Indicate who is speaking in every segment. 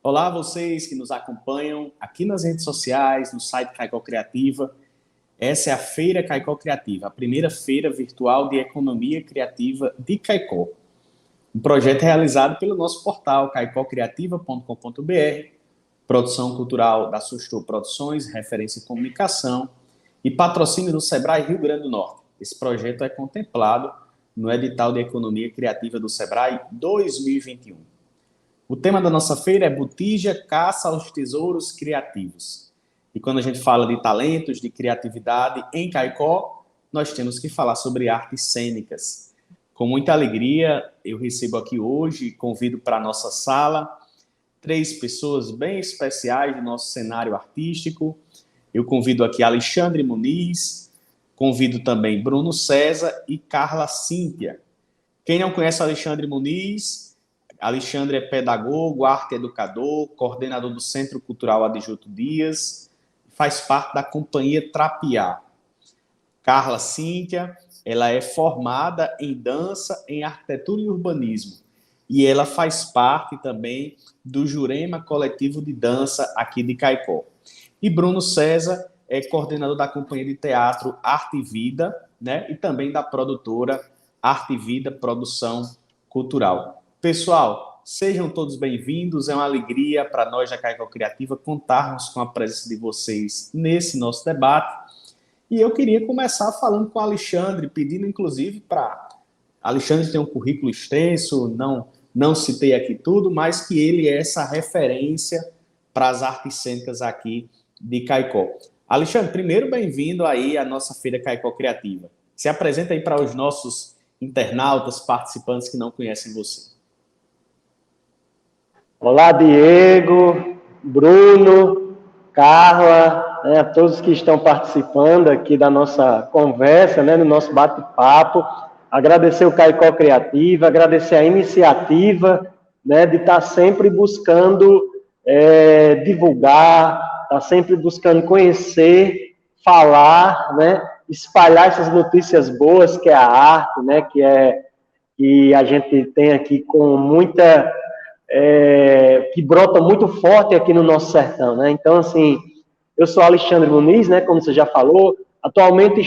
Speaker 1: Olá, vocês que nos acompanham aqui nas redes sociais, no site Caicó Criativa. Essa é a Feira Caicó Criativa, a primeira feira virtual de economia criativa de Caicó. Um projeto realizado pelo nosso portal caicócriativa.com.br, produção cultural da Sustor Produções, referência em comunicação e patrocínio do Sebrae Rio Grande do Norte. Esse projeto é contemplado no edital de economia criativa do Sebrae 2021. O tema da nossa feira é Botija Caça aos Tesouros Criativos. E quando a gente fala de talentos, de criatividade em Caicó, nós temos que falar sobre artes cênicas. Com muita alegria, eu recebo aqui hoje, convido para a nossa sala, 3 pessoas bem especiais do nosso cenário artístico. Eu convido aqui Alexandre Muniz, convido também Bruno César e Carla Cíntia. Quem não conhece Alexandre Muniz, Alexandre é pedagogo, arte educador, coordenador do Centro Cultural Adjuto Dias, faz parte da companhia Trapiá. Carla Cíntia, ela é formada em dança, em arquitetura e urbanismo, e ela faz parte também do Jurema Coletivo de Dança aqui de Caicó. E Bruno César é coordenador da companhia de teatro Arte e Vida, né? E também da produtora Arte e Vida Produção Cultural. Pessoal, sejam todos bem-vindos. É uma alegria para nós da Caicó Criativa contarmos com a presença de vocês nesse nosso debate. E eu queria começar falando com o Alexandre, pedindo inclusive para... Alexandre tem um currículo extenso, não citei aqui tudo, mas que ele é essa referência para as artes cênicas aqui de Caicó. Alexandre, primeiro bem-vindo aí à nossa Feira Caicó Criativa. Se apresenta aí para os nossos internautas, participantes que não conhecem você.
Speaker 2: Olá, Diego, Bruno, Carla, a todos que estão participando aqui da nossa conversa, no nosso bate-papo. Agradecer o Caicó Criativa, agradecer a iniciativa, de estar sempre buscando divulgar, estar sempre buscando conhecer, falar, espalhar essas notícias boas que é a arte, que a gente tem aqui com muita... que brota muito forte aqui no nosso sertão, Então, assim, eu sou Alexandre Muniz, como você já falou, atualmente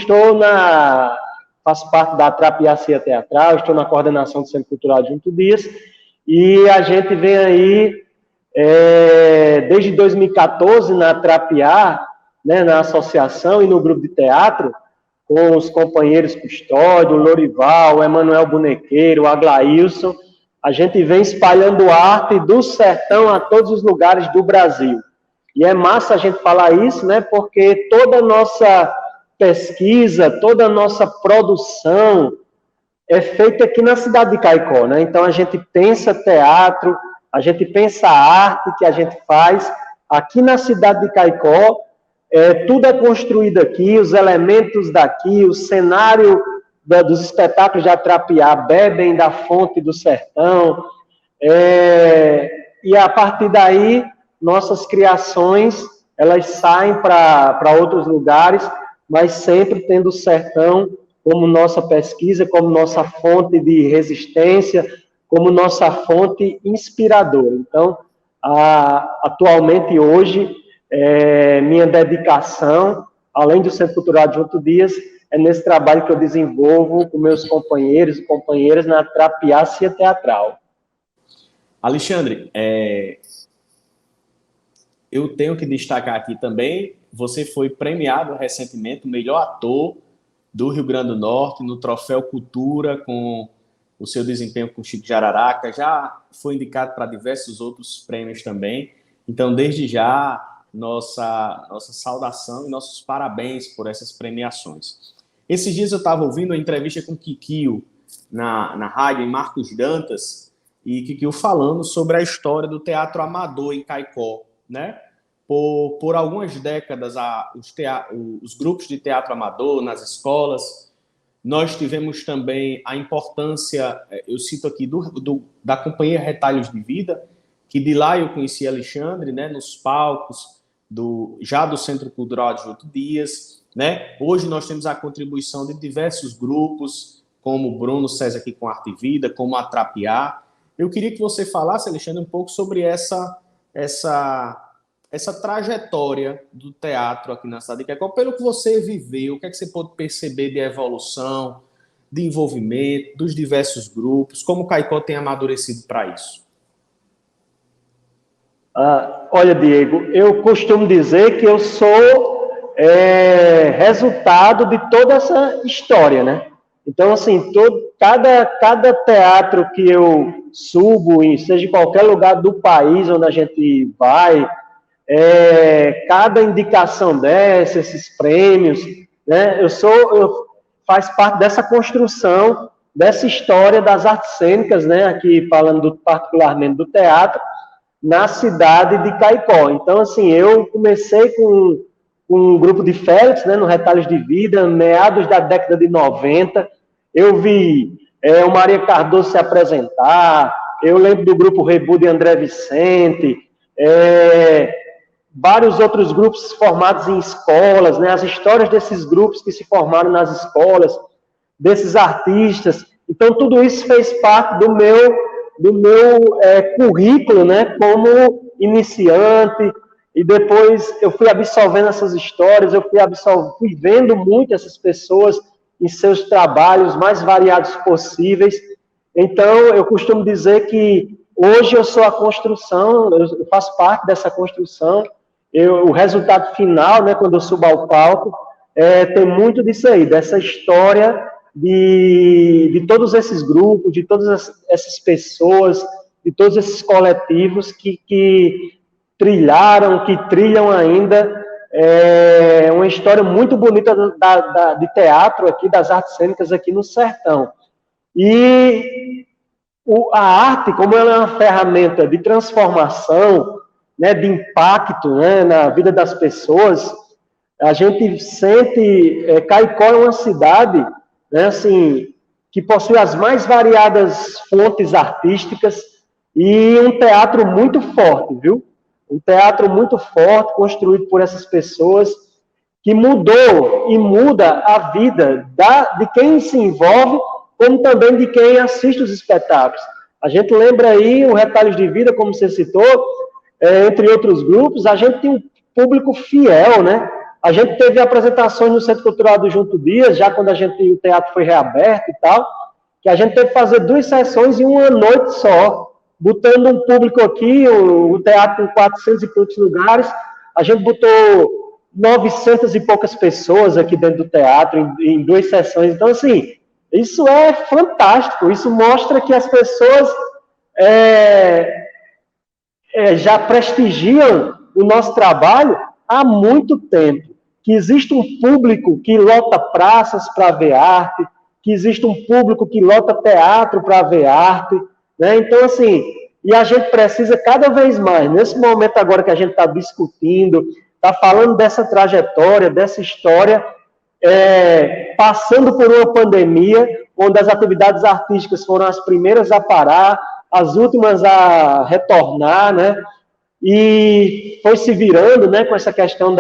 Speaker 2: faço parte da Trapiacia Teatral, estou na coordenação do Centro Cultural Adjuto Dias, e a gente vem aí, desde 2014, na Trapiá, na associação e no grupo de teatro, com os companheiros Custódio, Lorival, Emanuel Bonequeiro, Aglailson. A gente vem espalhando arte do sertão a todos os lugares do Brasil. E é massa a gente falar isso, porque toda a nossa pesquisa, toda a nossa produção é feita aqui na cidade de Caicó, Então a gente pensa teatro, a gente pensa a arte que a gente faz aqui na cidade de Caicó, tudo é construído aqui, os elementos daqui, o cenário dos espetáculos de Atrapiá bebem da fonte do sertão, e a partir daí, nossas criações, elas saem para outros lugares, mas sempre tendo o sertão como nossa pesquisa, como nossa fonte de resistência, como nossa fonte inspiradora. Então, atualmente, hoje, minha dedicação, além do Centro Cultural Adjuto Dias, é nesse trabalho que eu desenvolvo com meus companheiros e companheiras na Trapiácia Teatral.
Speaker 1: Alexandre, eu tenho que destacar aqui também, você foi premiado recentemente o melhor ator do Rio Grande do Norte no Troféu Cultura, com o seu desempenho com Chico Jararaca, já foi indicado para diversos outros prêmios também. Então, desde já, nossa saudação e nossos parabéns por essas premiações. Esses dias eu estava ouvindo uma entrevista com Kikio na rádio, em Marcos Dantas, e Kikio falando sobre a história do teatro amador em Caicó, Por algumas décadas, os grupos de teatro amador nas escolas, nós tivemos também a importância, eu cito aqui, da Companhia Retalhos de Vida, que de lá eu conheci Alexandre, nos palcos do Centro Cultural Adjuto Dias, Hoje nós temos a contribuição de diversos grupos, como o Bruno César aqui com Arte e Vida, como a Trapiá. Eu queria que você falasse, Alexandre, um pouco sobre essa essa trajetória do teatro aqui na cidade de Caicó, pelo que você viveu, o que é que você pode perceber de evolução, de envolvimento, dos diversos grupos, como o Caicó tem amadurecido para isso?
Speaker 2: Olha, Diego, eu costumo dizer que eu sou resultado de toda essa história, né? Então, assim, cada teatro que eu subo, seja em qualquer lugar do país onde a gente vai, cada indicação dessa, esses prêmios, né? Eu faz parte dessa construção, dessa história das artes cênicas, né? Aqui falando particularmente do teatro, na cidade de Caicó. Então, assim, eu comecei com um grupo de Félix, né, no Retalhos de Vida, meados da década de 90. Eu vi o Maria Cardoso se apresentar, eu lembro do grupo Rebu de André Vicente, vários outros grupos formados em escolas, né, as histórias desses grupos que se formaram nas escolas, desses artistas. Então, tudo isso fez parte do meu currículo, né, como iniciante, e depois eu fui absorvendo essas histórias, fui vendo muito essas pessoas em seus trabalhos mais variados possíveis. Então, eu costumo dizer que hoje eu sou a construção, eu faço parte dessa construção, o resultado final, né, quando eu subo ao palco, tem muito disso aí, dessa história de todos esses grupos, de todas essas pessoas, de todos esses coletivos que trilharam, que trilham ainda uma história muito bonita de teatro aqui, das artes cênicas aqui no Sertão. E a arte, como ela é uma ferramenta de transformação, né, de impacto, né, na vida das pessoas, a gente sente, Caicó é uma cidade, né, assim, que possui as mais variadas fontes artísticas e um teatro muito forte, viu? Um teatro muito forte, construído por essas pessoas, que mudou e muda a vida de quem se envolve, como também de quem assiste os espetáculos. A gente lembra aí o Retalhos de Vida, como você citou, entre outros grupos, a gente tem um público fiel, né? A gente teve apresentações no Centro Cultural do Junto Dias, já quando o teatro foi reaberto e tal, que a gente teve que fazer 2 sessões em uma noite só, botando um público aqui, o teatro com 400 e poucos lugares, a gente botou 900 e poucas pessoas aqui dentro do teatro, em 2 sessões. Então, assim, isso é fantástico, isso mostra que as pessoas já prestigiam o nosso trabalho há muito tempo, que existe um público que lota praças para ver arte, que existe um público que lota teatro para ver arte, né? Então, assim, e a gente precisa cada vez mais, nesse momento agora que a gente está discutindo, está falando dessa trajetória, dessa história, passando por uma pandemia, onde as atividades artísticas foram as primeiras a parar, as últimas a retornar, né? E foi se virando, né, com essa questão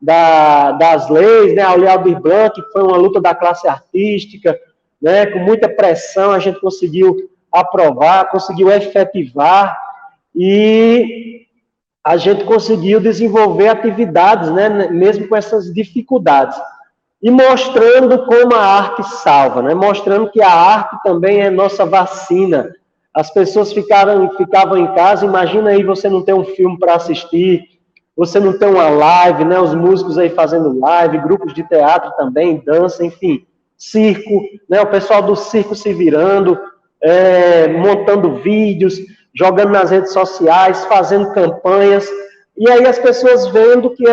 Speaker 2: das leis, né, a Lei Aldir Blanc, que foi uma luta da classe artística, né, com muita pressão a gente conseguiu aprovar, conseguiu efetivar, e a gente conseguiu desenvolver atividades, né, mesmo com essas dificuldades, e mostrando como a arte salva, né, mostrando que a arte também é nossa vacina. As pessoas ficavam em casa, imagina aí você não ter um filme para assistir, você não ter uma live, né, os músicos aí fazendo live, grupos de teatro também, dança, enfim, circo, né, o pessoal do circo se virando, montando vídeos, jogando nas redes sociais, fazendo campanhas, e aí as pessoas vendo que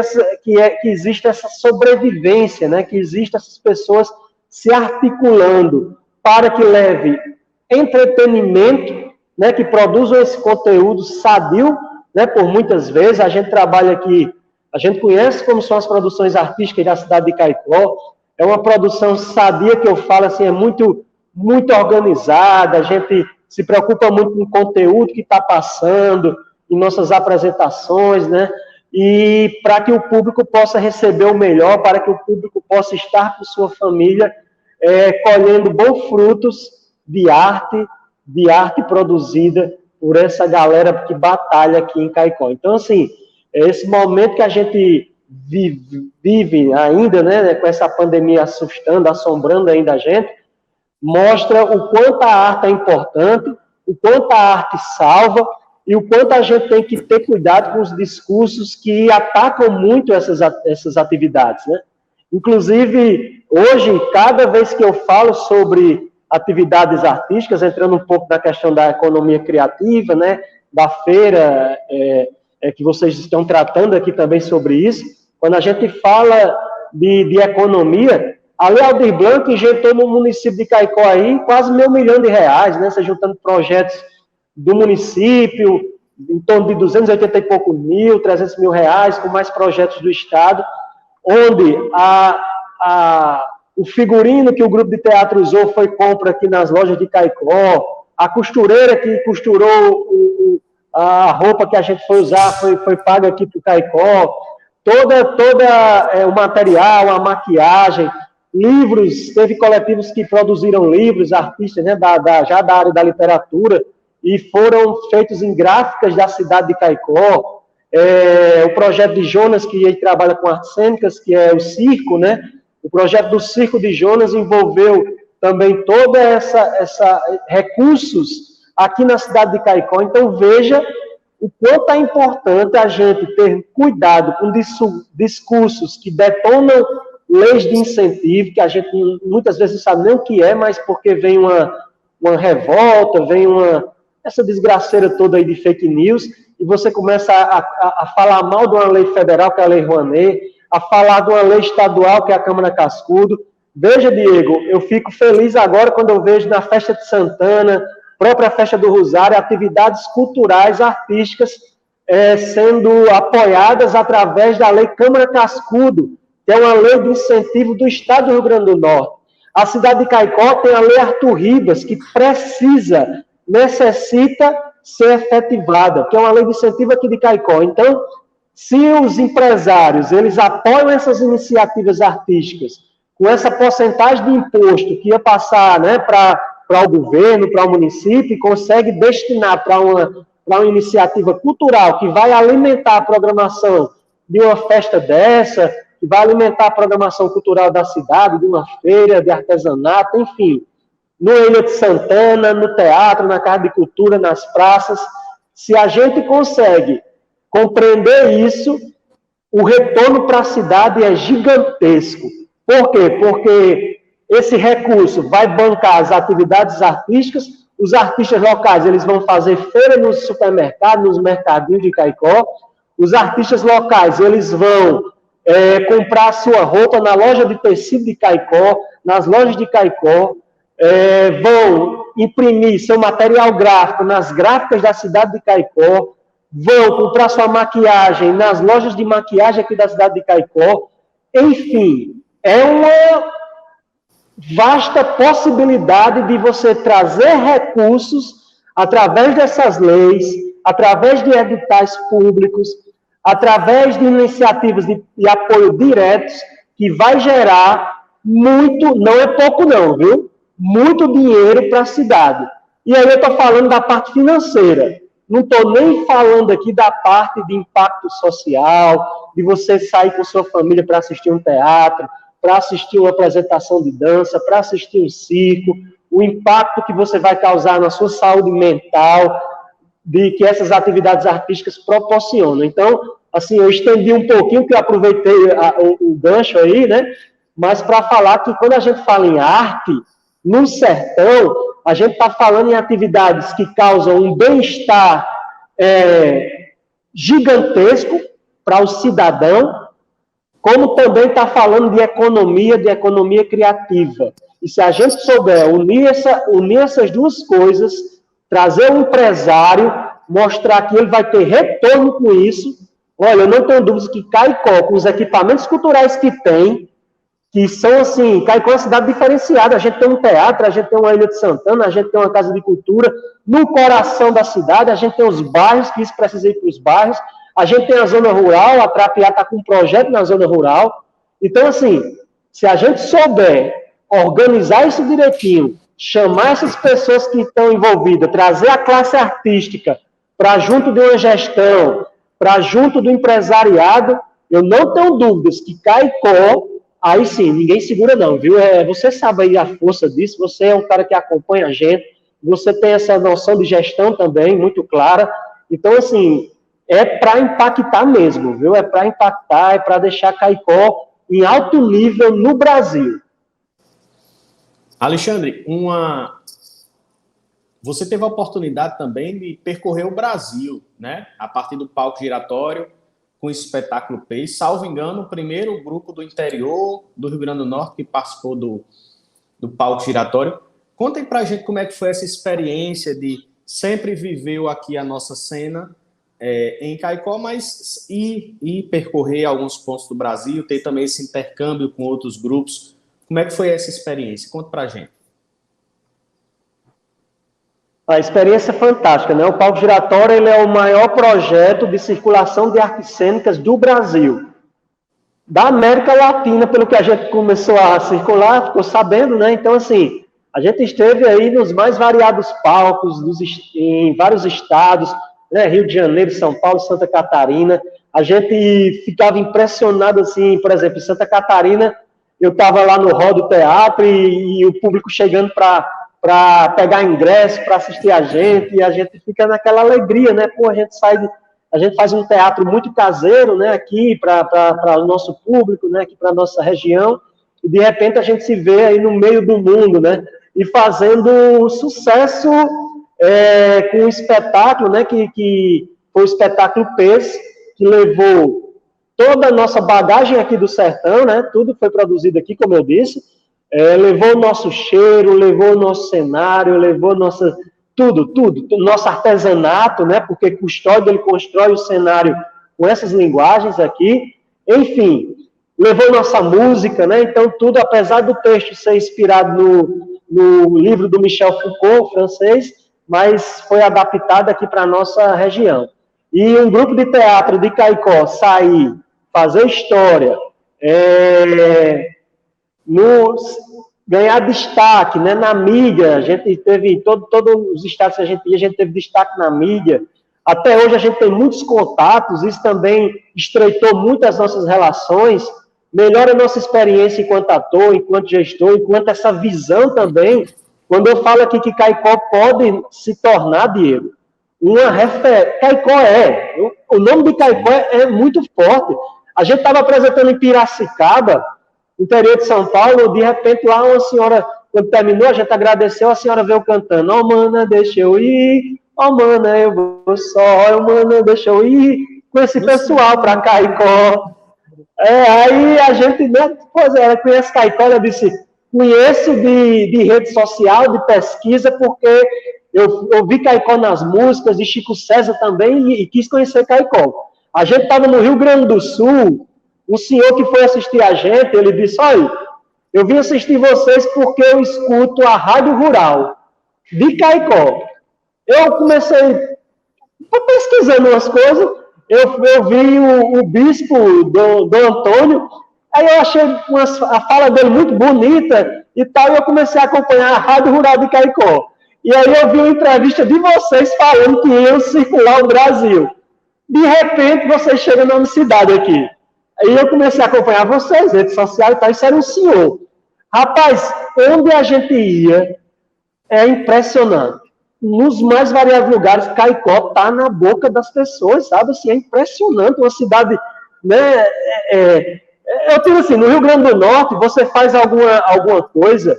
Speaker 2: existe essa sobrevivência, né, que existe essas pessoas se articulando para que leve entretenimento, né, que produzam esse conteúdo sadio, né, por muitas vezes. A gente trabalha aqui, a gente conhece como são as produções artísticas da cidade de Caicó, é uma produção sadia, que eu falo assim, é muito, muito organizada, a gente se preocupa muito com o conteúdo que está passando em nossas apresentações, né, e para que o público possa receber o melhor, para que o público possa estar com sua família, colhendo bons frutos de arte produzida por essa galera que batalha aqui em Caicó. Então, assim, esse momento que a gente vive ainda, né, com essa pandemia assustando, assombrando ainda a gente, mostra o quanto a arte é importante, o quanto a arte salva e o quanto a gente tem que ter cuidado com os discursos que atacam muito essas atividades, né? Inclusive, hoje, cada vez que eu falo sobre atividades artísticas, entrando um pouco na questão da economia criativa, né, da feira, que vocês estão tratando aqui também sobre isso, quando a gente fala de economia, a Lei Aldir Blanc injetou no município de Caicó aí quase R$500 milhões, né, se juntando projetos do município, em torno de 280 e pouco mil, 300 mil reais, com mais projetos do Estado, onde o figurino que o grupo de teatro usou foi compra aqui nas lojas de Caicó, a costureira que costurou a roupa que a gente foi usar foi paga aqui para o Caicó, toda o material, a maquiagem, livros, teve coletivos que produziram livros, artistas, né, já da área da literatura, e foram feitos em gráficas da cidade de Caicó. O projeto de Jonas, que ele trabalha com artes cênicas, que é o circo, né? O projeto do Circo de Jonas envolveu também toda recursos aqui na cidade de Caicó. Então, veja o quanto é importante a gente ter cuidado com discursos que detonam leis de incentivo, que a gente muitas vezes não sabe nem o que é, mas porque vem uma revolta, vem essa desgraceira toda aí de fake news, e você começa a falar mal de uma lei federal, que é a Lei Rouanet, a falar de uma lei estadual, que é a Câmara Cascudo. Veja, Diego, eu fico feliz agora quando eu vejo na festa de Santana, própria festa do Rosário, atividades culturais, artísticas, sendo apoiadas através da Lei Câmara Cascudo, que é uma lei de incentivo do Estado do Rio Grande do Norte. A cidade de Caicó tem a Lei Arthur Ribas, que necessita ser efetivada, que é uma lei de incentivo aqui de Caicó. Então, se os empresários, eles apoiam essas iniciativas artísticas, com essa porcentagem de imposto que ia passar, né, para o governo, para o município, e consegue destinar para uma iniciativa cultural que vai alimentar a programação de uma festa dessa, que vai alimentar a programação cultural da cidade, de uma feira, de artesanato, enfim, no Ilha de Santana, no teatro, na Casa de Cultura, nas praças. Se a gente consegue compreender isso, o retorno para a cidade é gigantesco. Por quê? Porque esse recurso vai bancar as atividades artísticas, os artistas locais eles vão fazer feira nos supermercados, nos mercadinhos de Caicó, os artistas locais eles vão comprar a sua roupa na loja de tecido de Caicó, nas lojas de Caicó, vão imprimir seu material gráfico nas gráficas da cidade de Caicó, vão comprar sua maquiagem nas lojas de maquiagem aqui da cidade de Caicó. Enfim, é uma vasta possibilidade de você trazer recursos através dessas leis, através de editais públicos, através de iniciativas de apoio diretos, que vai gerar muito, não é pouco não, viu? Muito dinheiro para a cidade. E aí eu estou falando da parte financeira. Não estou nem falando aqui da parte de impacto social, de você sair com sua família para assistir um teatro, para assistir uma apresentação de dança, para assistir um circo, o impacto que você vai causar na sua saúde mental, de que essas atividades artísticas proporcionam. Então, assim, eu estendi um pouquinho, que eu aproveitei o gancho aí, né? Mas para falar que quando a gente fala em arte, no sertão, a gente está falando em atividades que causam um bem-estar gigantesco para o cidadão, como também está falando de economia criativa. E se a gente souber unir essas duas coisas, trazer um empresário, mostrar que ele vai ter retorno com isso, olha, eu não tenho dúvidas que Caicó, com os equipamentos culturais que tem, que são assim, Caicó é uma cidade diferenciada, a gente tem um teatro, a gente tem uma Ilha de Santana, a gente tem uma casa de cultura, no coração da cidade, a gente tem os bairros, que isso precisa ir para os bairros, a gente tem a zona rural, a Trapiá está com um projeto na zona rural. Então, assim, se a gente souber organizar isso direitinho, chamar essas pessoas que estão envolvidas, trazer a classe artística para junto de uma gestão, para junto do empresariado, eu não tenho dúvidas que Caicó, aí sim, ninguém segura não, viu? Você sabe aí a força disso, você é um cara que acompanha a gente, você tem essa noção de gestão também, muito clara. Então, assim, é para impactar mesmo, viu? É para impactar, é para deixar Caicó em alto nível no Brasil.
Speaker 1: Alexandre, você teve a oportunidade também de percorrer o Brasil, né? A partir do palco giratório, com o espetáculo Pace. Salvo engano, o primeiro grupo do interior do Rio Grande do Norte que participou do palco giratório. Contem pra gente como é que foi essa experiência de sempre viveu aqui a nossa cena em Caicó, mas ir percorrer alguns pontos do Brasil, ter também esse intercâmbio com outros grupos. Como é que foi essa experiência? Conta pra gente.
Speaker 2: A experiência é fantástica, né? O Palco Giratório ele é o maior projeto de circulação de artes cênicas do Brasil. Da América Latina, pelo que a gente começou a circular, ficou sabendo, né? Então, assim, a gente esteve aí nos mais variados palcos, em vários estados, né? Rio de Janeiro, São Paulo, Santa Catarina. A gente ficava impressionado, assim, por exemplo, em Santa Catarina, eu estava lá no hall do teatro e o público chegando para pegar ingresso, para assistir a gente, e a gente fica naquela alegria, né? Pô, a gente faz um teatro muito caseiro, né? Aqui para o nosso público, né? Aqui para a nossa região, e de repente a gente se vê aí no meio do mundo, né? E fazendo sucesso com um espetáculo, né? Que foi o espetáculo Pace, que levou toda a nossa bagagem aqui do sertão, né? Tudo foi produzido aqui, como eu disse. Levou o nosso cheiro, levou o nosso cenário, levou tudo, nosso artesanato, né? Porque Custódio ele constrói o cenário com essas linguagens aqui. Enfim, levou nossa música, né? Então, tudo, apesar do texto ser inspirado no livro do Michel Foucault, francês, mas foi adaptado aqui para a nossa região. E um grupo de teatro de Caicó sair, fazer história, ganhar destaque, né, na mídia. A gente teve, todos os estados que a gente teve destaque na mídia. Até hoje a gente tem muitos contatos, isso também estreitou muito as nossas relações, melhora a nossa experiência enquanto ator, enquanto gestor, enquanto essa visão também. Quando eu falo aqui que Caicó pode se tornar, Diego, uma referência. Caicó o nome de Caicó é muito forte. A gente estava apresentando em Piracicaba, interior de São Paulo, de repente lá uma senhora, quando terminou, a gente agradeceu, a senhora veio cantando, ó, mana, deixa eu ir, ó, mana, eu vou só, ó, mana, deixa eu ir, com esse pessoal para Caicó. Aí a gente, né, pois ela conhece Caicó, ela disse, conheço de rede social, de pesquisa, porque eu ouvi Caicó nas músicas, de Chico César também, e quis conhecer Caicó. A gente estava no Rio Grande do Sul, o senhor que foi assistir a gente, ele disse, olha, eu vim assistir vocês porque eu escuto a Rádio Rural de Caicó. Eu comecei pesquisando umas coisas, eu vi o bispo do Antônio, aí eu achei a fala dele muito bonita e tal, e eu comecei a acompanhar a Rádio Rural de Caicó. E aí eu vi uma entrevista de vocês falando que iam circular o Brasil. De repente, vocês chegam na minha cidade aqui. Aí eu comecei a acompanhar vocês, redes sociais e tal, isso era um senhor. Rapaz, onde a gente ia, é impressionante. Nos mais variados lugares, Caicó está na boca das pessoas, sabe? Assim, é impressionante, uma cidade, né? Eu digo assim, no Rio Grande do Norte, você faz alguma coisa,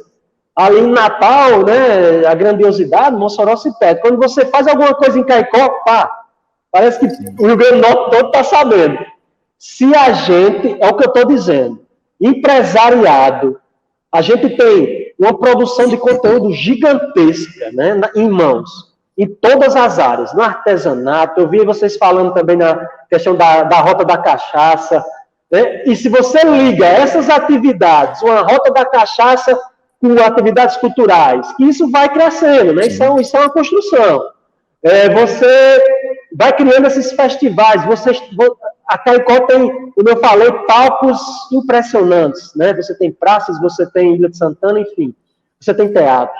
Speaker 2: ali em Natal, né? A grandiosidade, Mossoró se perde. Quando você faz alguma coisa em Caicó, pá, parece que o Rio Grande do Norte todo está sabendo. Se a gente, é o que eu estou dizendo, empresariado, a gente tem uma produção de conteúdo gigantesca, né, em mãos, em todas as áreas, no artesanato, eu vi vocês falando também na questão da Rota da Cachaça, né, e se você liga essas atividades, uma Rota da Cachaça com atividades culturais, isso vai crescendo, né, isso é uma construção. Você vai criando esses festivais, a Caicó tem, como eu falei, palcos impressionantes, né? Você tem praças, você tem Ilha de Santana, enfim, você tem teatro.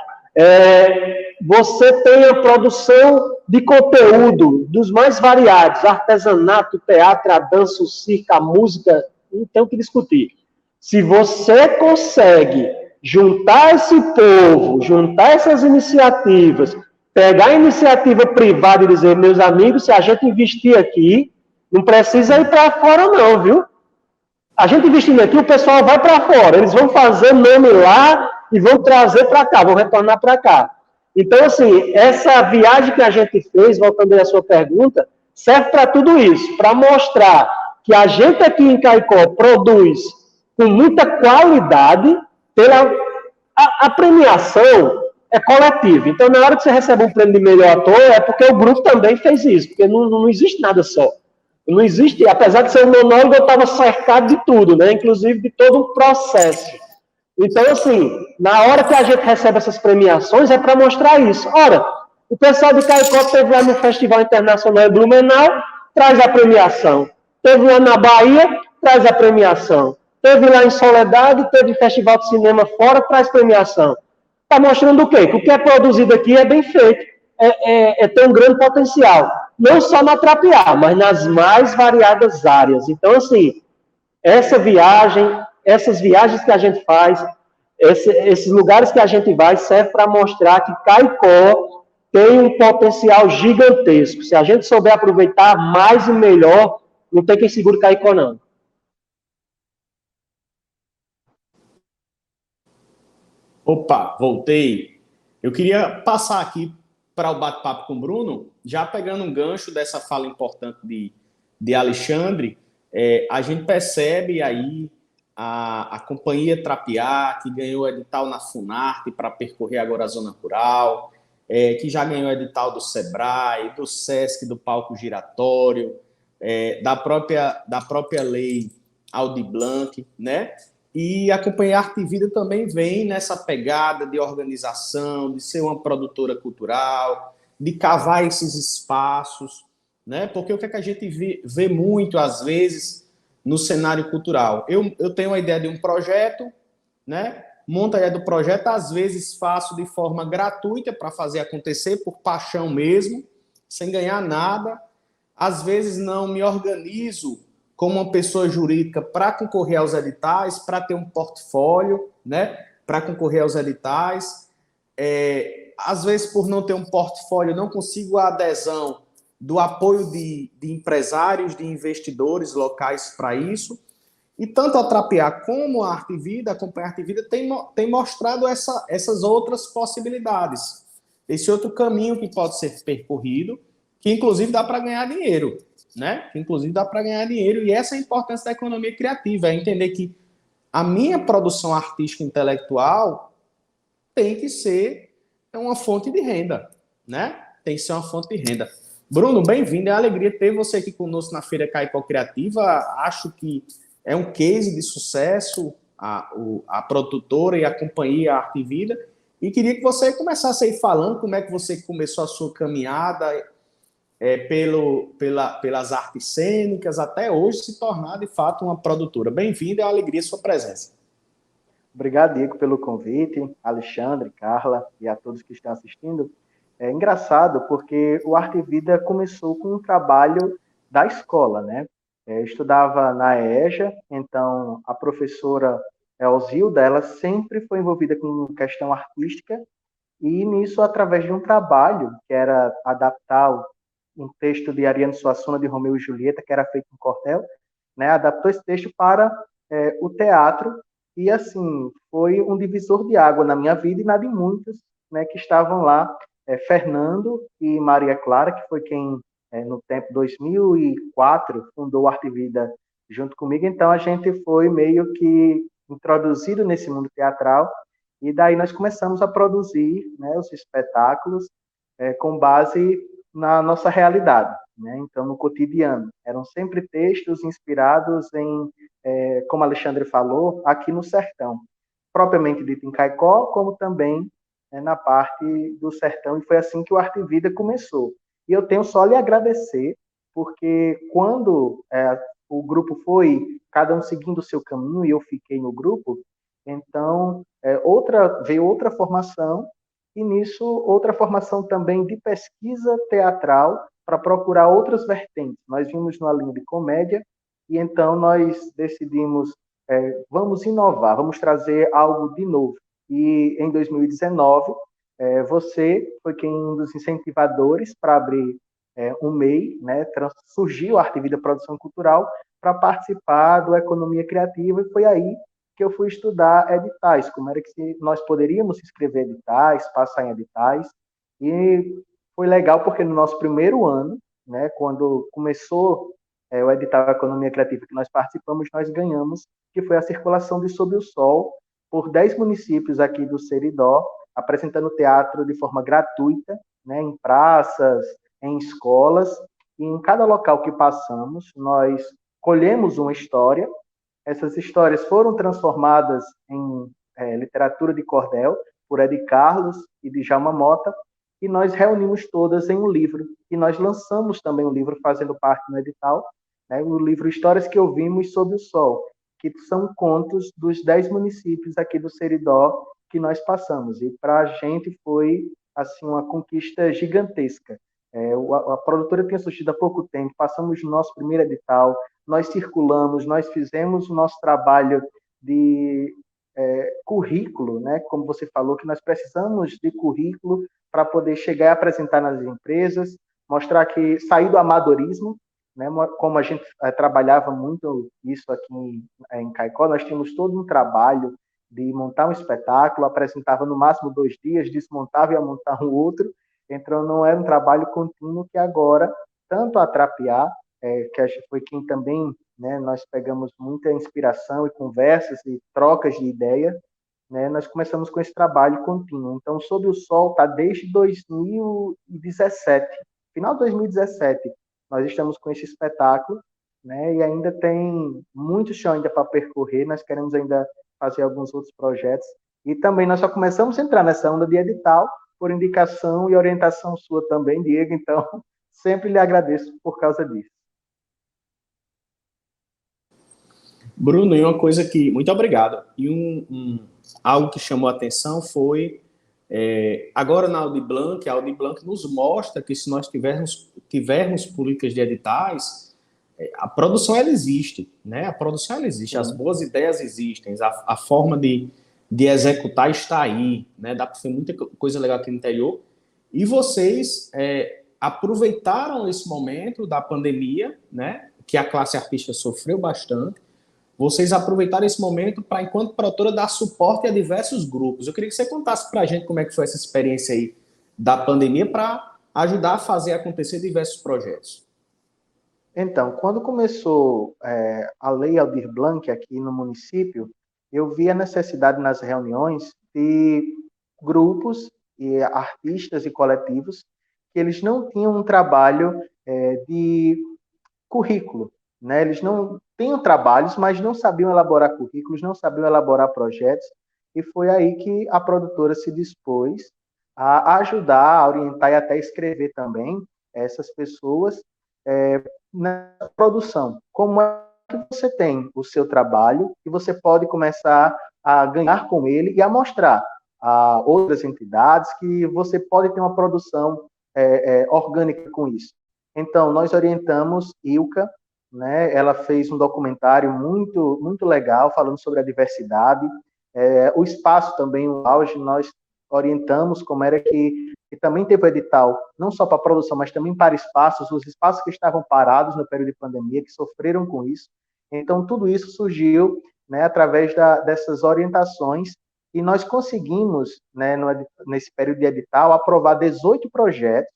Speaker 2: Você tem a produção de conteúdo dos mais variados, artesanato, teatro, a dança, o circo, a música, não tem o que discutir. Se você consegue juntar esse povo, juntar essas iniciativas, pegar a iniciativa privada e dizer, meus amigos, se a gente investir aqui, não precisa ir para fora não, viu? A gente investindo aqui, o pessoal vai para fora, eles vão fazer nome lá e vão trazer para cá, vão retornar para cá. Então, assim, essa viagem que a gente fez, voltando aí à sua pergunta, serve para tudo isso, para mostrar que a gente aqui em Caicó produz com muita qualidade, a premiação é coletiva. Então, na hora que você recebe um prêmio de melhor ator, é porque o grupo também fez isso, porque não existe nada só. Não existe, apesar de ser um monólogo, eu estava cercado de tudo, né? Inclusive de todo um processo. Então, assim, na hora que a gente recebe essas premiações, é para mostrar isso. Ora, o pessoal de Caicó esteve lá no Festival Internacional de Blumenau, traz a premiação. Teve lá na Bahia, traz a premiação. Teve lá em Soledade, teve Festival de Cinema fora, traz premiação. Está mostrando o quê? Que o que é produzido aqui é bem feito, tem um grande potencial. Não só na Trapiá, mas nas mais variadas áreas. Então, assim, essas viagens que a gente faz, esses lugares que a gente vai, serve para mostrar que Caicó tem um potencial gigantesco. Se a gente souber aproveitar mais e melhor, não tem quem segure Caicó, não.
Speaker 1: Opa, voltei. Eu queria passar aqui para o bate-papo com o Bruno, já pegando um gancho dessa fala importante de Alexandre. A gente percebe aí a companhia Trapiá, que ganhou edital na Funarte para percorrer agora a zona rural, que já ganhou edital do Sebrae, do Sesc, do Palco Giratório, da própria lei Aldir Blanc, né? E a Companhia Arte e Vida também vem nessa pegada de organização, de ser uma produtora cultural, de cavar esses espaços, né? Porque o que é que a gente vê muito, às vezes, no cenário cultural? Eu tenho a ideia de um projeto, né? Monto a ideia do projeto, às vezes faço de forma gratuita para fazer acontecer, por paixão mesmo, sem ganhar nada. Às vezes não me organizo como uma pessoa jurídica para concorrer aos editais, para ter um portfólio, né, para concorrer aos editais. Às vezes, por não ter um portfólio, não consigo a adesão do apoio de empresários, de investidores locais para isso. E tanto a Trapiá como a Arte e Vida, a Companhia Arte e Vida, tem mostrado essas outras possibilidades. Esse outro caminho que pode ser percorrido, que inclusive dá para ganhar dinheiro, né? Que inclusive dá para ganhar dinheiro, e essa é a importância da economia criativa, é entender que a minha produção artística e intelectual tem que ser uma fonte de renda, né? Tem que ser uma fonte de renda. Bruno, bem-vindo, é uma alegria ter você aqui conosco na Feira Caicó Criativa, acho que é um case de sucesso, a produtora e a companhia Arte e Vida, e queria que você começasse aí falando como é que você começou a sua caminhada pelas artes cênicas, até hoje se tornar, de fato, uma produtora. Bem-vindo, é uma alegria a sua presença.
Speaker 3: Obrigado, Diego, pelo convite, Alexandre, Carla e a todos que estão assistindo. É engraçado porque o Arte e Vida começou com um trabalho da escola, né? Eu estudava na EJA, então a professora Elzilda, ela sempre foi envolvida com questão artística, e nisso, através de um trabalho, que era adaptar um texto de Ariano Suassuna, de Romeu e Julieta, que era feito em cordel, né? Adaptou esse texto para o teatro, e assim, foi um divisor de água na minha vida e na de muitos, né, que estavam lá, Fernando e Maria Clara, que foi quem, no tempo 2004, fundou o Arte e Vida junto comigo. Então, a gente foi meio que introduzido nesse mundo teatral, e daí nós começamos a produzir, né, os espetáculos com base na nossa realidade, né? Então, no cotidiano. Eram sempre textos inspirados em, como Alexandre falou, aqui no sertão, propriamente dito em Caicó, como também na parte do sertão, e foi assim que o Arte e Vida começou. E eu tenho só lhe agradecer, porque quando o grupo foi, cada um seguindo o seu caminho, e eu fiquei no grupo, então veio outra formação, e nisso outra formação também de pesquisa teatral para procurar outras vertentes. Nós vimos numa linha de comédia e então nós decidimos, vamos inovar, vamos trazer algo de novo. E em 2019, você foi quem um dos incentivadores para abrir um MEI, né? Surgiu a Arte e Vida Produção Cultural para participar do Economia Criativa, e foi aí que eu fui estudar editais, como era que nós poderíamos escrever editais, passar em editais, e foi legal porque no nosso primeiro ano, né, quando começou o edital Economia Criativa que nós participamos, nós ganhamos, que foi a circulação de Sob o Sol, por 10 municípios aqui do Seridó, apresentando teatro de forma gratuita, né, em praças, em escolas, e em cada local que passamos, nós colhemos uma história. Essas histórias foram transformadas em literatura de cordel por Ed Carlos e Djalma Mota, e nós reunimos todas em um livro. E nós lançamos também um livro fazendo parte do edital, né, o livro Histórias que Ouvimos Sob o Sol, que são contos dos 10 municípios aqui do Seridó que nós passamos. E para a gente foi assim uma conquista gigantesca. A produtora tinha surgido há pouco tempo, passamos no nosso primeiro edital, nós circulamos, nós fizemos o nosso trabalho de currículo, né? Como você falou, que nós precisamos de currículo para poder chegar e apresentar nas empresas, mostrar que sair do amadorismo, né? Como a gente trabalhava muito isso aqui em Caicó, nós tínhamos todo um trabalho de montar um espetáculo, apresentava no máximo 2 dias, desmontava e ia montar um outro, então não era um trabalho contínuo que agora, tanto a Trapiá, que a gente foi quem também, né, nós pegamos muita inspiração e conversas e trocas de ideias, né, nós começamos com esse trabalho contínuo. Então, Sob o Sol está desde 2017, final de 2017, nós estamos com esse espetáculo, né, e ainda tem muito chão ainda para percorrer, nós queremos ainda fazer alguns outros projetos, e também nós só começamos a entrar nessa onda de edital por indicação e orientação sua também, Diego, então sempre lhe agradeço por causa disso.
Speaker 1: Bruno, e uma coisa que... Muito obrigado. E algo que chamou a atenção foi, agora na Audi Blanc, a Audi Blanc nos mostra que se nós tivermos políticas de editais, a produção ela existe, né? A produção ela existe, as boas ideias existem, a forma de executar está aí, né? Dá para fazer muita coisa legal aqui no interior. E vocês aproveitaram esse momento da pandemia, né? Que a classe artística sofreu bastante. Vocês aproveitaram esse momento para, enquanto produtora, dar suporte a diversos grupos. Eu queria que você contasse para a gente como é que foi essa experiência aí da pandemia para ajudar a fazer acontecer diversos projetos.
Speaker 3: Então, quando começou a Lei Aldir Blanc aqui no município, eu vi a necessidade nas reuniões de grupos e artistas e coletivos que eles não tinham um trabalho de currículo, né? Eles não tinham trabalhos, mas não sabiam elaborar currículos, não sabiam elaborar projetos, e foi aí que a produtora se dispôs a ajudar, a orientar e até escrever também essas pessoas na produção. Como é que você tem o seu trabalho e você pode começar a ganhar com ele e a mostrar a outras entidades que você pode ter uma produção orgânica com isso. Então, nós orientamos Ilka, né? Ela fez um documentário muito, muito legal falando sobre a diversidade. O espaço também, o auge, nós orientamos como era que também teve o edital, não só para produção, mas também para espaços, os espaços que estavam parados no período de pandemia, que sofreram com isso. Então, tudo isso surgiu, né, através dessas orientações, e nós conseguimos, né, nesse período de edital, aprovar 18 projetos,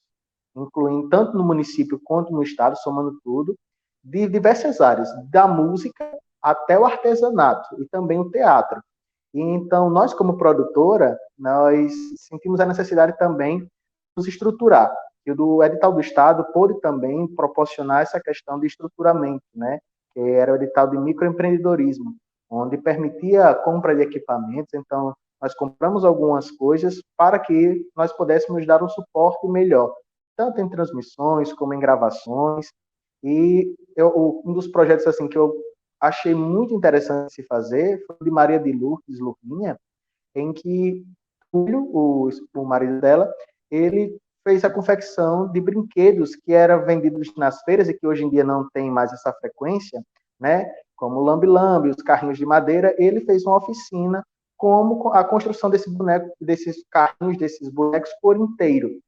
Speaker 3: incluindo tanto no município quanto no estado, somando tudo, de diversas áreas, da música até o artesanato e também o teatro. E então, nós como produtora, nós sentimos a necessidade também de nos estruturar. E o edital do estado pôde também proporcionar essa questão de estruturamento, né? Que era o edital de microempreendedorismo, onde permitia a compra de equipamentos. Então, nós compramos algumas coisas para que nós pudéssemos dar um suporte melhor, tanto em transmissões como em gravações. E um dos projetos assim que eu achei muito interessante se fazer foi o de Maria de Lourdes Lurlinha, em que o marido dela, ele fez a confecção de brinquedos que eram vendidos nas feiras e que hoje em dia não tem mais essa frequência, né? Como o lambe-lambe, os carrinhos de madeira. Ele fez uma oficina como a construção desse boneco, desses carrinhos, desses bonecos por inteiro.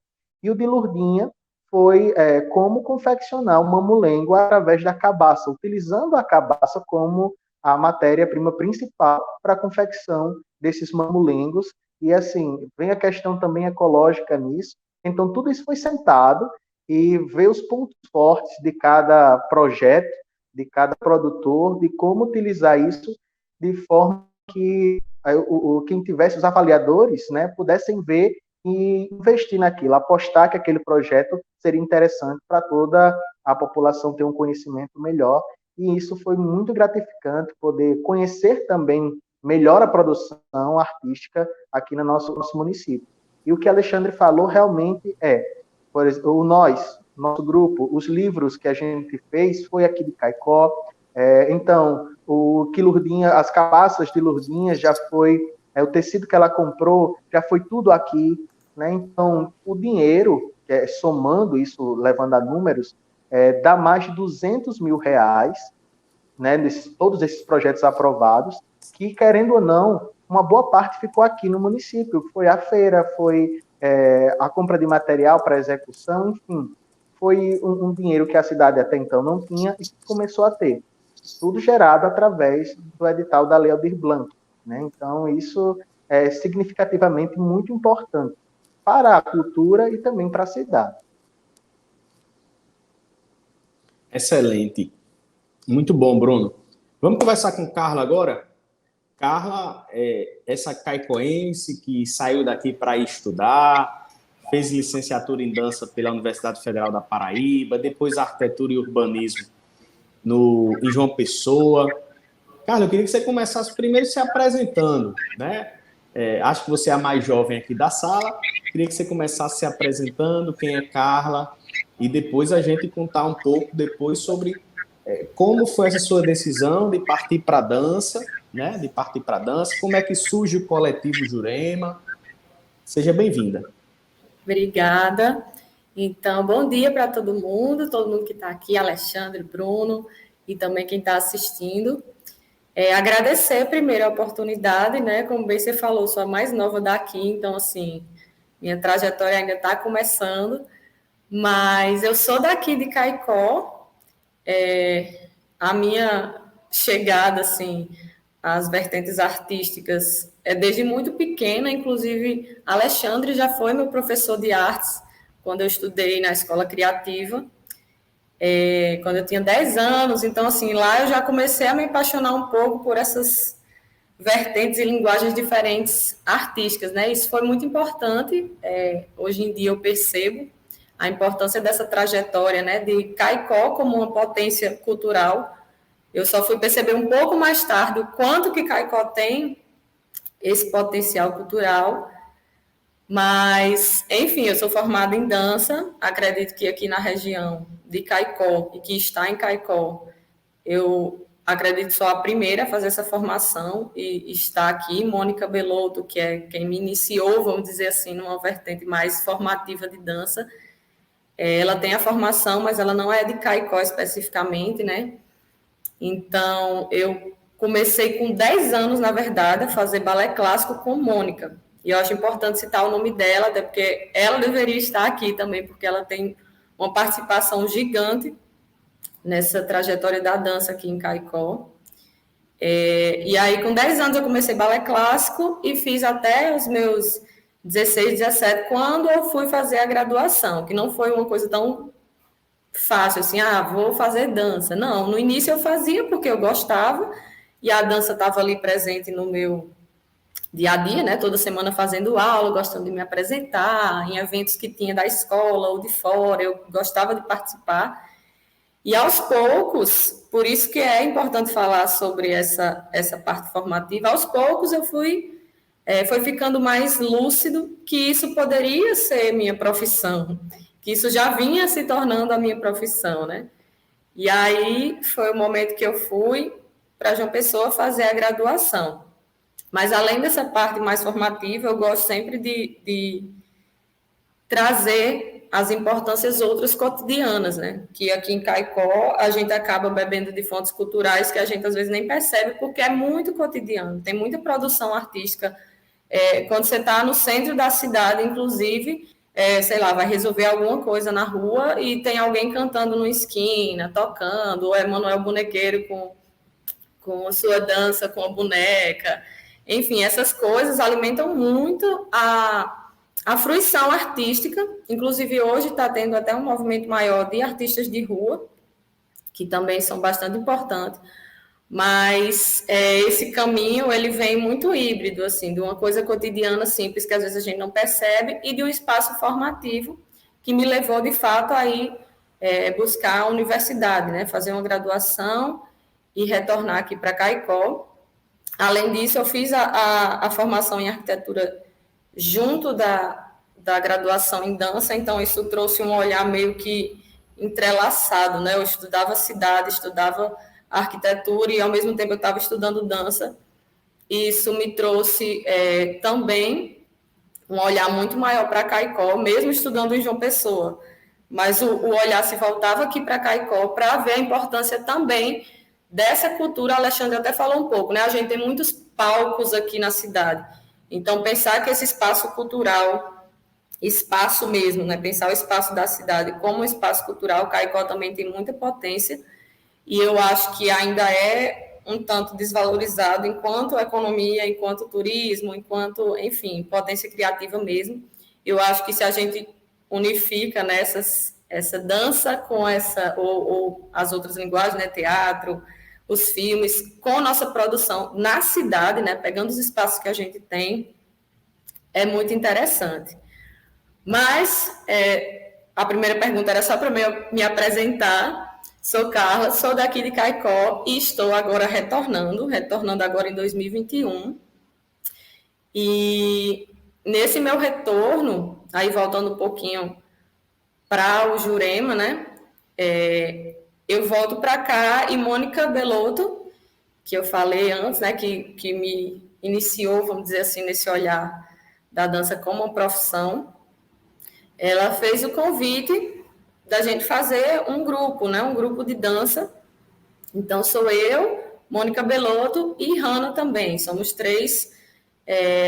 Speaker 3: E o de Lourdinha foi como confeccionar o mamulengo através da cabaça, utilizando a cabaça como a matéria-prima principal para a confecção desses mamulengos. E assim, vem a questão também ecológica nisso. Então, tudo isso foi sentado e ver os pontos fortes de cada projeto, de cada produtor, de como utilizar isso de forma que quem tivesse os avaliadores, né, pudessem ver e investir naquilo, apostar que aquele projeto seria interessante para toda a população ter um conhecimento melhor. E isso foi muito gratificante, poder conhecer também melhor a produção artística aqui no nosso município. E o que Alexandre falou realmente por exemplo, nosso grupo, os livros que a gente fez foi aqui de Caicó. Então, as cabaças de Lourdinha já foi, o tecido que ela comprou já foi tudo aqui, né? Então, o dinheiro, somando isso, levando a números, dá mais de R$200 mil, né? Todos esses projetos aprovados, que, querendo ou não, uma boa parte ficou aqui no município. Foi a feira, foi a compra de material para execução, enfim. Foi um dinheiro que a cidade até então não tinha e começou a ter. Tudo gerado através do edital da Lei Aldir Blanc, né? Então, isso é significativamente muito importante para a cultura e também para a cidade.
Speaker 1: Excelente. Muito bom, Bruno. Vamos conversar com Carla agora? Carla é essa caicoense que saiu daqui para estudar, fez licenciatura em dança pela Universidade Federal da Paraíba, depois arquitetura e urbanismo em João Pessoa. Carla, eu queria que você começasse primeiro se apresentando, né? Acho que você é a mais jovem aqui da sala. Queria que você começasse se apresentando, quem é Carla, e depois a gente contar um pouco depois sobre como foi essa sua decisão de partir para a dança, né? De partir para a dança, como é que surge o coletivo Jurema. Seja bem-vinda.
Speaker 4: Obrigada. Então, bom dia para todo mundo que está aqui, Alexandre, Bruno, e também quem está assistindo. Agradecer primeiro a oportunidade, né? Como bem você falou, sou a mais nova daqui, então, assim, minha trajetória ainda está começando, mas eu sou daqui de Caicó. A minha chegada, assim, às vertentes artísticas é desde muito pequena, inclusive Alexandre já foi meu professor de artes quando eu estudei na escola criativa, quando eu tinha 10 anos, então, assim, lá eu já comecei a me apaixonar um pouco por essas vertentes e linguagens diferentes artísticas, né? Isso foi muito importante, hoje em dia eu percebo a importância dessa trajetória, né, de Caicó como uma potência cultural. Eu só fui perceber um pouco mais tarde o quanto que Caicó tem esse potencial cultural, mas, enfim, eu sou formada em dança, acredito que aqui na região de Caicó, e que está em Caicó, eu acredito sou a primeira a fazer essa formação, e está aqui Mônica Belotto, que é quem me iniciou, vamos dizer assim, numa vertente mais formativa de dança. Ela tem a formação, mas ela não é de Caicó especificamente, né? Então, eu comecei com 10 anos, na verdade, a fazer balé clássico com Mônica. E eu acho importante citar o nome dela, até porque ela deveria estar aqui também, porque ela tem uma participação gigante nessa trajetória da dança aqui em Caicó. E aí, com 10 anos, eu comecei balé clássico e fiz até os meus 16, 17, quando eu fui fazer a graduação, que não foi uma coisa tão fácil, assim, vou fazer dança. Não, no início eu fazia porque eu gostava, e a dança estava ali presente no meu dia a dia, né? Toda semana fazendo aula, gostando de me apresentar, em eventos que tinha da escola ou de fora, eu gostava de participar. E aos poucos, por isso que é importante falar sobre essa parte formativa, aos poucos eu foi ficando mais lúcido que isso poderia ser minha profissão, que isso já vinha se tornando a minha profissão, né? E aí foi o momento que eu fui para João Pessoa fazer a graduação. Mas, além dessa parte mais formativa, eu gosto sempre de trazer as importâncias outras cotidianas, né? Que aqui em Caicó a gente acaba bebendo de fontes culturais que a gente às vezes nem percebe, porque é muito cotidiano, tem muita produção artística. Quando você está no centro da cidade, inclusive, sei lá, vai resolver alguma coisa na rua e tem alguém cantando numa esquina, tocando, ou é Manuel Bonequeiro com a sua dança com a boneca. Enfim, essas coisas alimentam muito a fruição artística. Inclusive, hoje está tendo até um movimento maior de artistas de rua, que também são bastante importantes. Mas esse caminho, ele vem muito híbrido, assim, de uma coisa cotidiana simples, que às vezes a gente não percebe, e de um espaço formativo, que me levou, de fato, a ir buscar a universidade, né? Fazer uma graduação e retornar aqui para Caicó. Além disso, eu fiz a formação em arquitetura junto da graduação em dança, então isso trouxe um olhar meio que entrelaçado, né? Eu estudava cidade, estudava arquitetura e, ao mesmo tempo, eu estava estudando dança. E isso me trouxe também um olhar muito maior para Caicó, mesmo estudando em João Pessoa. Mas o olhar se voltava aqui para Caicó para ver a importância também dessa cultura. A Alexandre até falou um pouco, né? A gente tem muitos palcos aqui na cidade. Então, pensar que esse espaço cultural, espaço mesmo, né? Pensar o espaço da cidade como um espaço cultural, Caicó também tem muita potência, e eu acho que ainda é um tanto desvalorizado enquanto economia, enquanto turismo, enquanto, enfim, potência criativa mesmo. Eu acho que se a gente unifica, né, essa dança com ou as outras linguagens, né, teatro, os filmes, com nossa produção na cidade, né, pegando os espaços que a gente tem, é muito interessante. Mas a primeira pergunta era só para me apresentar. Sou Carla, sou daqui de Caicó e estou agora retornando agora em 2021. E nesse meu retorno, aí voltando um pouquinho para o Jurema, né? Eu volto para cá e Mônica Belotto, que eu falei antes, né? Que me iniciou, vamos dizer assim, nesse olhar da dança como uma profissão, ela fez o convite da gente fazer um grupo, né? Um grupo de dança. Então, sou eu, Mônica Belotto e Hanna também. Somos 3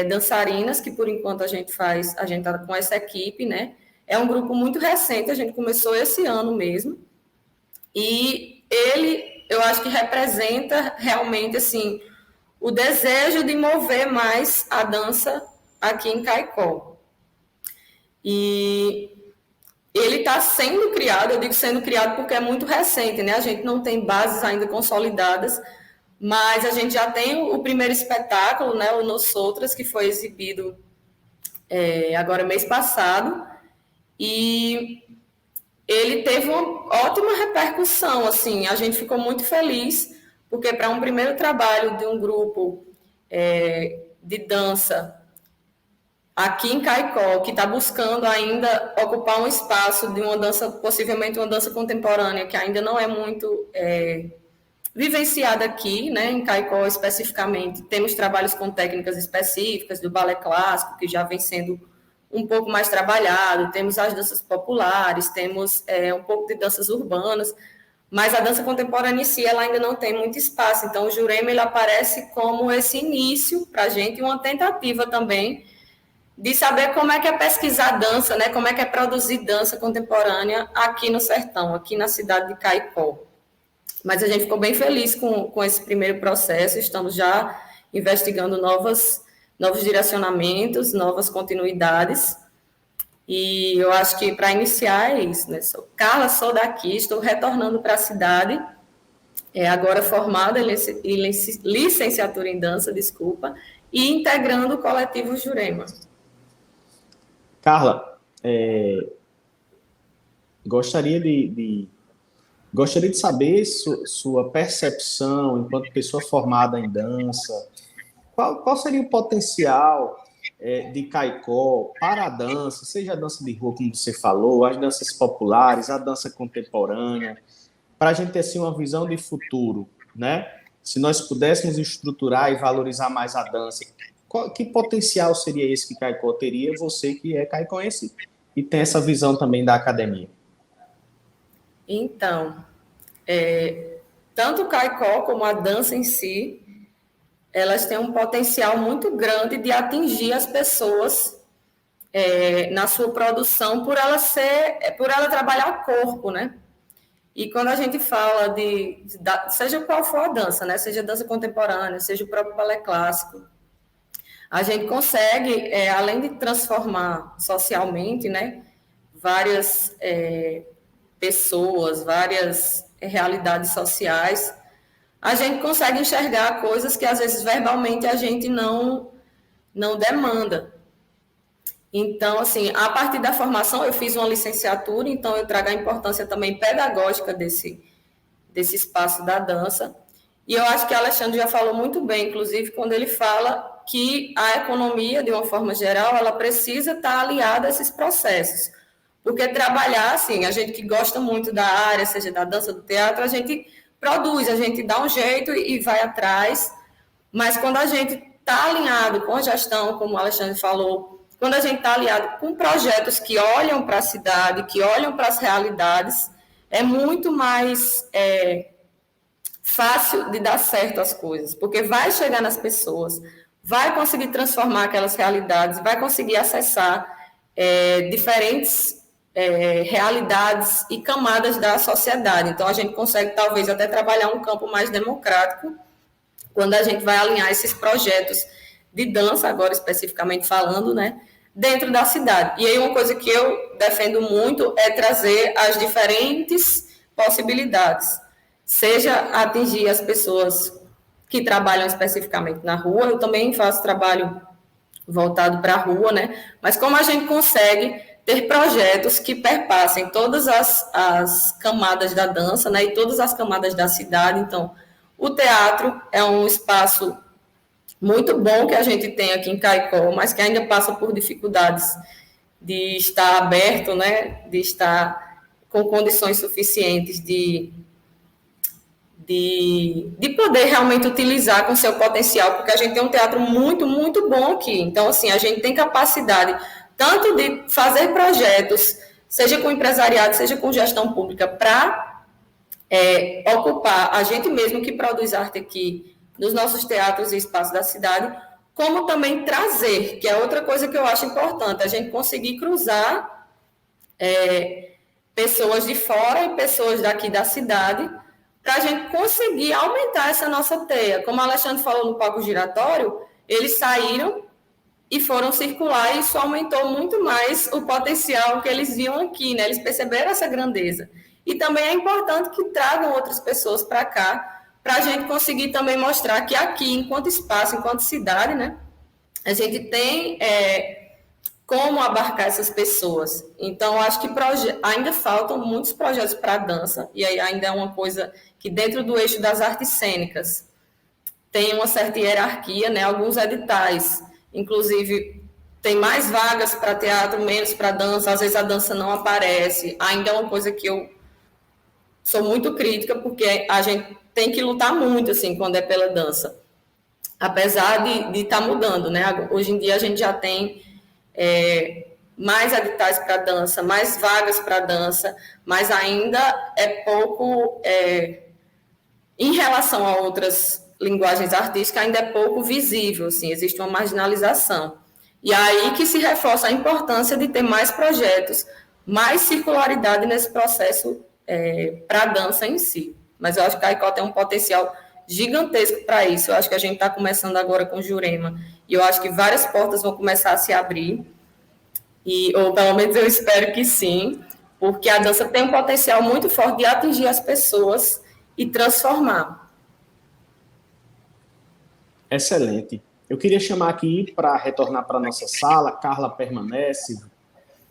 Speaker 4: dançarinas que, por enquanto, a gente está com essa equipe, né? É um grupo muito recente, a gente começou esse ano mesmo. E ele, eu acho que representa realmente, assim, o desejo de mover mais a dança aqui em Caicó. E ele está sendo criado, eu digo sendo criado porque é muito recente, né? A gente não tem bases ainda consolidadas, mas a gente já tem o primeiro espetáculo, né? O Nós Outras, que foi exibido agora mês passado, e ele teve uma ótima repercussão, assim, a gente ficou muito feliz, porque para um primeiro trabalho de um grupo de dança aqui em Caicó, que está buscando ainda ocupar um espaço de uma dança, possivelmente uma dança contemporânea, que ainda não é muito vivenciada aqui, né, em Caicó especificamente. Temos trabalhos com técnicas específicas do balé clássico, que já vem sendo um pouco mais trabalhado, temos as danças populares, temos um pouco de danças urbanas, mas a dança contemporânea em si, ela ainda não tem muito espaço. Então, o Jurema, ele aparece como esse início para a gente, uma tentativa também de saber como é que é pesquisar dança, né? Como é que é produzir dança contemporânea aqui no sertão, aqui na cidade de Caicó. Mas a gente ficou bem feliz com esse primeiro processo, estamos já investigando novos direcionamentos, novas continuidades, e eu acho que para iniciar é isso, né? Carla, sou daqui, estou retornando para a cidade, agora formada em licenciatura em dança, desculpa, e integrando o coletivo Jurema.
Speaker 1: Carla, gostaria de saber sua percepção enquanto pessoa formada em dança. Qual seria o potencial de Caicó para a dança, seja a dança de rua, como você falou, as danças populares, a dança contemporânea, para a gente ter assim, uma visão de futuro, né? se nós pudéssemos estruturar e valorizar mais a dança, que potencial seria esse que Caicó teria? Você que é caicoense e tem essa visão também da academia.
Speaker 4: Então, tanto o Caicó como a dança em si, elas têm um potencial muito grande de atingir as pessoas na sua produção por ela trabalhar o corpo, né? E quando a gente fala seja qual for a dança, né? Seja dança contemporânea, seja o próprio balé clássico, a gente consegue, além de transformar socialmente, né? Várias pessoas, várias realidades sociais, a gente consegue enxergar coisas que às vezes verbalmente a gente não demanda. Então, assim, a partir da formação, eu fiz uma licenciatura, então eu trago a importância também pedagógica desse espaço da dança. E eu acho que o Alexandre já falou muito bem, inclusive, quando ele fala que a economia, de uma forma geral, ela precisa estar aliada a esses processos. Porque trabalhar, assim, a gente que gosta muito da área, seja da dança, do teatro, a gente produz, a gente dá um jeito e vai atrás, mas quando a gente está alinhado com a gestão, como o Alexandre falou, quando a gente está aliado com projetos que olham para a cidade, que olham para as realidades, é muito mais fácil de dar certo as coisas, porque vai chegar nas pessoas, vai conseguir transformar aquelas realidades, vai conseguir acessar diferentes realidades e camadas da sociedade. Então, a gente consegue, talvez, até trabalhar um campo mais democrático quando a gente vai alinhar esses projetos de dança, agora especificamente falando, né, dentro da cidade. E aí uma coisa que eu defendo muito é trazer as diferentes possibilidades, seja atingir as pessoas que trabalham especificamente na rua, eu também faço trabalho voltado para a rua, né, mas como a gente consegue ter projetos que perpassem todas as camadas da dança, né, e todas as camadas da cidade. Então, o teatro é um espaço muito bom que a gente tem aqui em Caicó, mas que ainda passa por dificuldades de estar aberto, né, de estar com condições suficientes de poder realmente utilizar com seu potencial, porque a gente tem um teatro muito, muito bom aqui. Então, assim, a gente tem capacidade tanto de fazer projetos, seja com empresariado, seja com gestão pública, para ocupar a gente mesmo que produz arte aqui nos nossos teatros e espaços da cidade, como também trazer, que é outra coisa que eu acho importante, a gente conseguir cruzar pessoas de fora e pessoas daqui da cidade, para a gente conseguir aumentar essa nossa teia. Como o Alexandre falou no palco giratório, eles saíram e foram circular, e isso aumentou muito mais o potencial que eles viam aqui, né? Eles perceberam essa grandeza. E também é importante que tragam outras pessoas para cá, para a gente conseguir também mostrar que aqui, enquanto espaço, enquanto cidade, né, a gente tem como abarcar essas pessoas. Então, acho que ainda faltam muitos projetos para a dança, e aí ainda é uma coisa que dentro do eixo das artes cênicas tem uma certa hierarquia, né, alguns editais, inclusive tem mais vagas para teatro, menos para dança, às vezes a dança não aparece, ainda é uma coisa que eu sou muito crítica, porque a gente tem que lutar muito, assim, quando é pela dança. Apesar de estar mudando, né? Hoje em dia a gente já tem mais editais para dança, mais vagas para dança, mas ainda é pouco, em relação a outras linguagens artísticas, ainda é pouco visível, assim, existe uma marginalização. E aí que se reforça a importância de ter mais projetos, mais circularidade nesse processo para a dança em si. Mas eu acho que a Caicó tem um potencial gigantesco para isso. Eu acho que a gente está começando agora com Jurema, e eu acho que várias portas vão começar a se abrir, ou pelo menos eu espero que sim, porque a dança tem um potencial muito forte de atingir as pessoas e transformar.
Speaker 1: Excelente. Eu queria chamar aqui, para retornar para a nossa sala, Carla permanece,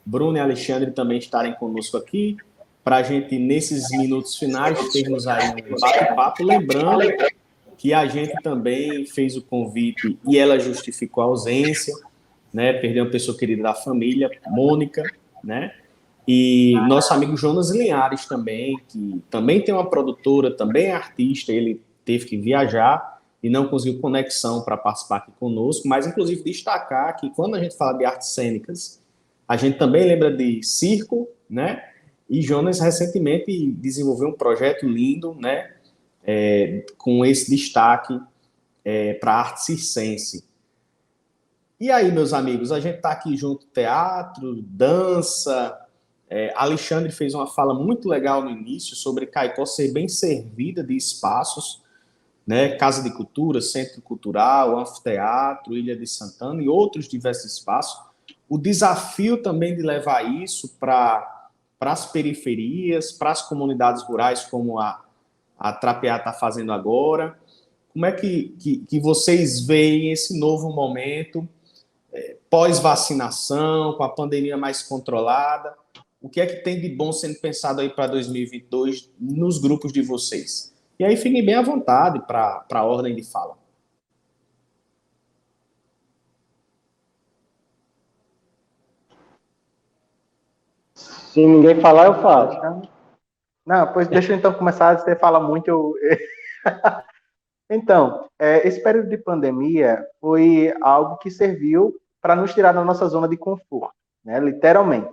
Speaker 1: Bruno e Alexandre também estarem conosco aqui, para a gente, nesses minutos finais, termos aí um bate-papo, lembrando que a gente também fez o convite e ela justificou a ausência, né? Perdeu uma pessoa querida da família, Mônica, né? E nosso amigo Jonas Linhares também, que também tem uma produtora, também é artista, ele teve que viajar e não conseguiu conexão para participar aqui conosco, mas inclusive destacar que quando a gente fala de artes cênicas, a gente também lembra de circo, né? E Jonas recentemente desenvolveu um projeto lindo, né? Com esse destaque para a arte circense. E aí, meus amigos, a gente está aqui junto, teatro, dança. Alexandre fez uma fala muito legal no início sobre Caicó ser bem servida de espaços, né? Casa de Cultura, Centro Cultural, Anfiteatro, Ilha de Santana e outros diversos espaços. O desafio também de levar isso para as periferias, para as comunidades rurais, como a Trapear está fazendo agora. Como é que vocês veem esse novo momento, pós-vacinação, com a pandemia mais controlada? O que é que tem de bom sendo pensado aí para 2022 nos grupos de vocês? E aí fiquem bem à vontade para a ordem de fala.
Speaker 2: Se ninguém falar, eu falo.
Speaker 3: Não, pois deixa eu então começar. Você fala muito, Então, esse período de pandemia foi algo que serviu para nos tirar da nossa zona de conforto, né? Literalmente.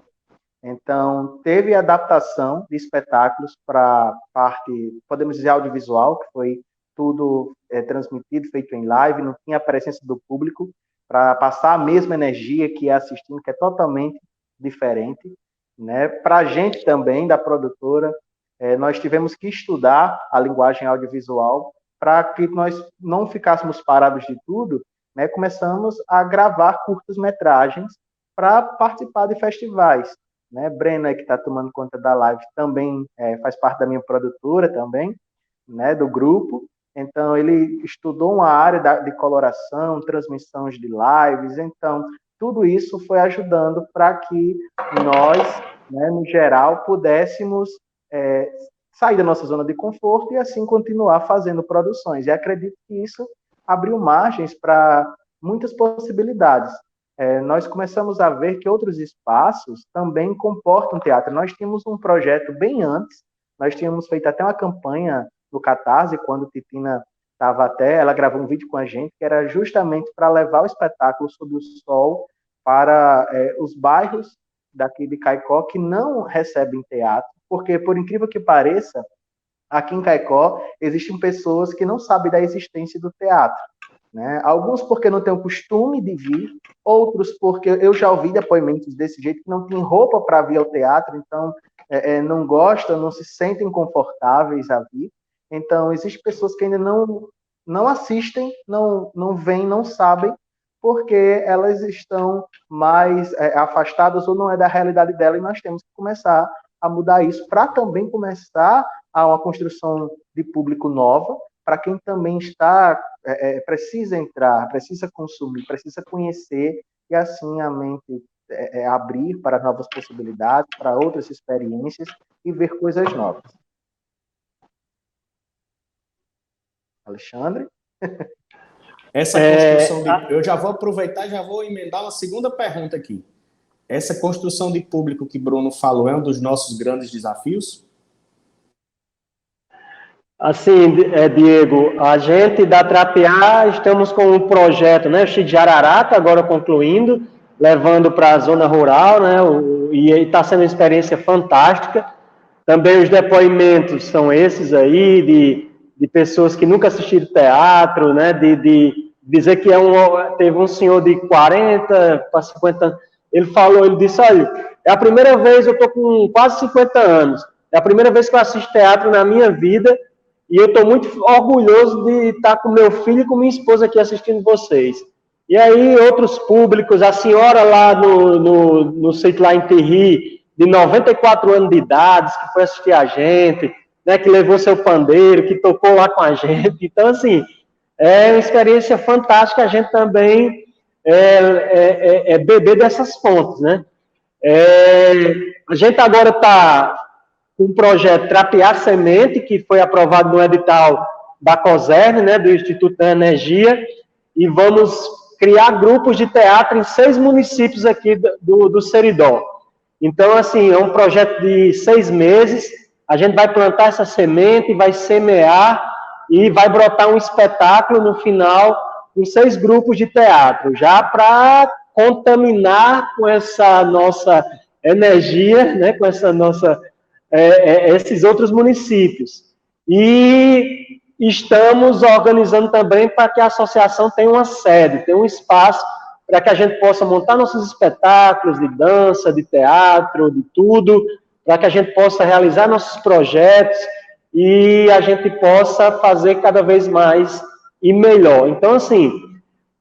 Speaker 3: Então, teve adaptação de espetáculos para parte, podemos dizer, audiovisual, que foi tudo transmitido, feito em live, não tinha a presença do público para passar a mesma energia que é assistindo, que é totalmente diferente, né? Para a gente também, da produtora, nós tivemos que estudar a linguagem audiovisual para que nós não ficássemos parados de tudo, né? Começamos a gravar curtas-metragens para participar de festivais, né? Breno, que está tomando conta da live, também faz parte da minha produtora também, né? Do grupo. Então, ele estudou uma área de coloração, transmissões de lives. Então, tudo isso foi ajudando para que nós, né, no geral, pudéssemos sair da nossa zona de conforto e assim continuar fazendo produções. E acredito que isso abriu margens para muitas possibilidades. Nós começamos a ver que outros espaços também comportam teatro. Nós tínhamos um projeto bem antes, nós tínhamos feito até uma campanha no Catarse, quando Titina estava ela gravou um vídeo com a gente, que era justamente para levar o espetáculo Sob o Sol para os bairros daqui de Caicó que não recebem teatro, porque, por incrível que pareça, aqui em Caicó existem pessoas que não sabem da existência do teatro, né? Alguns porque não têm o costume de vir, outros porque eu já ouvi depoimentos desse jeito, que não tem roupa para vir ao teatro, então não gostam, não se sentem confortáveis a vir. Então, existem pessoas que ainda não assistem, não veem, não sabem, porque elas estão mais afastadas ou não é da realidade dela, e nós temos que começar a mudar isso para também começar a uma construção de público nova, para quem também precisa entrar, precisa consumir, precisa conhecer, e assim a mente abrir para novas possibilidades, para outras experiências e ver coisas novas. Alexandre?
Speaker 1: Essa construção eu já vou aproveitar, já vou emendar uma segunda pergunta aqui. Essa construção de público que Bruno falou é um dos nossos grandes desafios?
Speaker 2: Assim, Diego, a gente da Trapear estamos com um projeto, né, de Jararaca, agora concluindo, levando para a zona rural, né, e está sendo uma experiência fantástica. Também os depoimentos são esses aí, de pessoas que nunca assistiram teatro, né, de dizer que teve um senhor de 40 para 50 anos, ele disse, olha, é a primeira vez, eu estou com quase 50 anos, é a primeira vez que eu assisto teatro na minha vida, e eu estou muito orgulhoso de estar com meu filho e com minha esposa aqui assistindo vocês. E aí, outros públicos, a senhora lá no sítio lá em Terri, de 94 anos de idade, que foi assistir a gente, né, que levou seu pandeiro, que tocou lá com a gente. Então, assim, é uma experiência fantástica, a gente também beber dessas fontes, né? A gente agora está com um projeto Trapear Semente, que foi aprovado no edital da COSERN, né, do Instituto da Energia, e vamos criar grupos de teatro em 6 municípios aqui do Seridó. Então, assim, é um projeto de 6 meses, a gente vai plantar essa semente, vai semear, e vai brotar um espetáculo no final com 6 grupos de teatro, já para contaminar com essa nossa energia, né, com essa nossa, esses outros municípios. E estamos organizando também para que a associação tenha uma sede, tenha um espaço para que a gente possa montar nossos espetáculos de dança, de teatro, de tudo, para que a gente possa realizar nossos projetos e a gente possa fazer cada vez mais e melhor. Então, assim,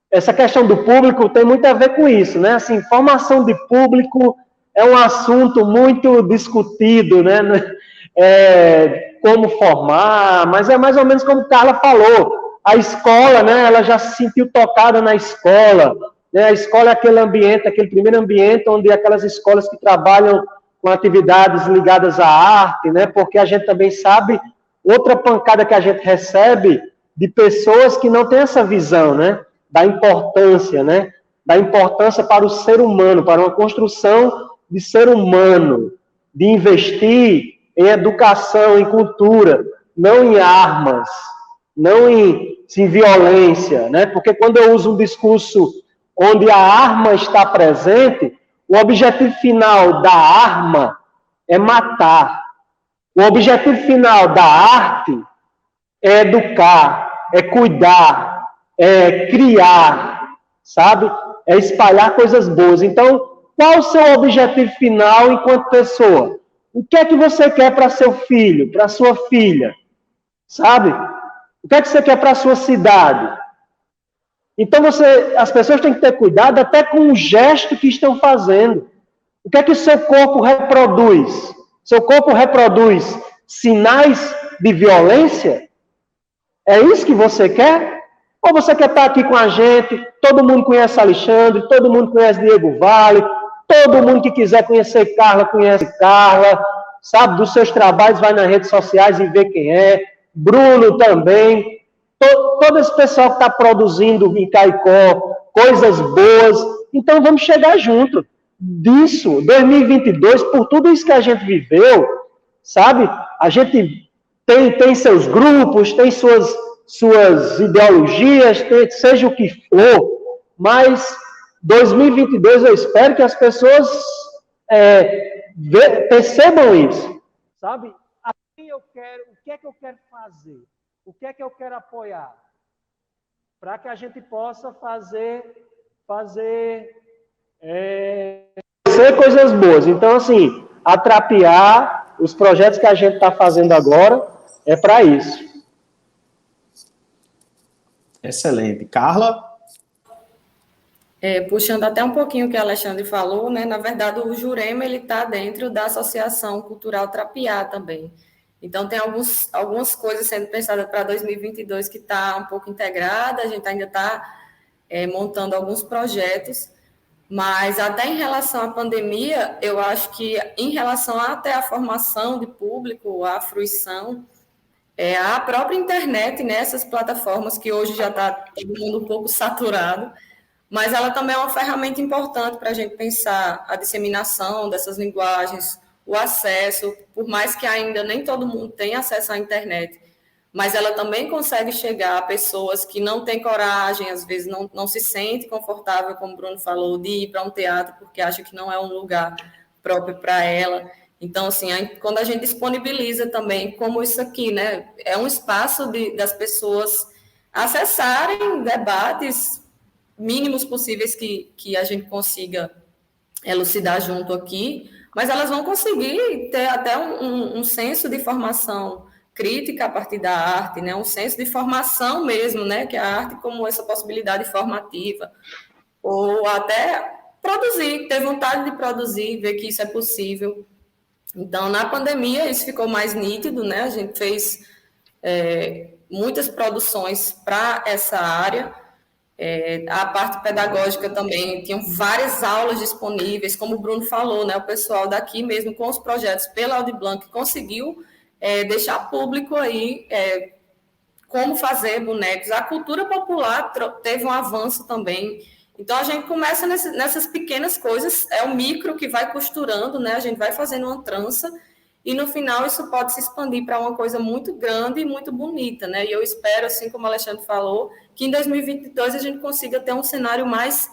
Speaker 2: essa questão do público tem muito a ver com isso, né? Assim, formação de público é um assunto muito discutido, né? Como formar, mas é mais ou menos como Carla falou, a escola, né? Ela já se sentiu tocada na escola, né? A escola é aquele ambiente, aquele primeiro ambiente onde aquelas escolas que trabalham com atividades ligadas à arte, né? Porque a gente também sabe, outra pancada que a gente recebe de pessoas que não têm essa visão, né? Da importância, né? Da importância para o ser humano, para uma construção de ser humano, de investir em educação, em cultura, não em armas, não em violência, né? Porque quando eu uso um discurso onde a arma está presente, o objetivo final da arma é matar. O objetivo final da arte é educar, é cuidar, é criar, sabe? É espalhar coisas boas. Então, qual o seu objetivo final enquanto pessoa? O que é que você quer para seu filho, para sua filha? Sabe? O que é que você quer para a sua cidade? Então, as pessoas têm que ter cuidado até com o gesto que estão fazendo. O que é que o seu corpo reproduz? Seu corpo reproduz sinais de violência? É isso que você quer? Ou você quer estar aqui com a gente, todo mundo conhece Alexandre, todo mundo conhece Diego Vale, todo mundo que quiser conhecer Carla, conhece Carla, sabe, dos seus trabalhos, vai nas redes sociais e vê quem é, Bruno também, todo esse pessoal que está produzindo em Caicó, coisas boas, então vamos chegar junto disso, 2022, por tudo isso que a gente viveu, sabe, a gente tem seus grupos, tem suas ideologias, seja o que for, mas 2022 eu espero que as pessoas percebam isso, sabe? A quem eu quero, o que é que eu quero fazer? O que é que eu quero apoiar? Para que a gente possa fazer coisas boas. Então, assim, atrapiar os projetos que a gente está fazendo agora é para isso.
Speaker 1: Excelente. Carla?
Speaker 4: Puxando até um pouquinho o que a Alexandre falou, né? Na verdade, o Jurema ele está dentro da Associação Cultural Trapiá também. Então, tem algumas coisas sendo pensadas para 2022 que está um pouco integrada, a gente ainda está montando alguns projetos, mas até em relação à pandemia, eu acho que em relação até à formação de público, à fruição, a própria internet, né, essas plataformas que hoje já está todo mundo um pouco saturado, mas ela também é uma ferramenta importante para a gente pensar a disseminação dessas linguagens, o acesso, por mais que ainda nem todo mundo tenha acesso à internet, mas ela também consegue chegar a pessoas que não têm coragem, às vezes não se sente confortável, como o Bruno falou, de ir para um teatro porque acha que não é um lugar próprio para ela. Então, assim, quando a gente disponibiliza também, como isso aqui, né, é um espaço das pessoas acessarem debates mínimos possíveis que a gente consiga elucidar junto aqui, mas elas vão conseguir ter até um senso de formação crítica a partir da arte, né, um senso de formação mesmo, né, que a arte como essa possibilidade formativa, ou até produzir, ter vontade de produzir, ver que isso é possível. Então, na pandemia, isso ficou mais nítido, né? A gente fez muitas produções para essa área. A parte pedagógica também, tinham várias aulas disponíveis, como o Bruno falou, né? O pessoal daqui mesmo, com os projetos pela Audiblanc, conseguiu deixar público aí como fazer bonecos. A cultura popular teve um avanço também. Então, a gente começa nessas pequenas coisas, é o micro que vai costurando, né? A gente vai fazendo uma trança e no final isso pode se expandir para uma coisa muito grande e muito bonita, né? E eu espero, assim como o Alexandre falou, que em 2022 a gente consiga ter um cenário mais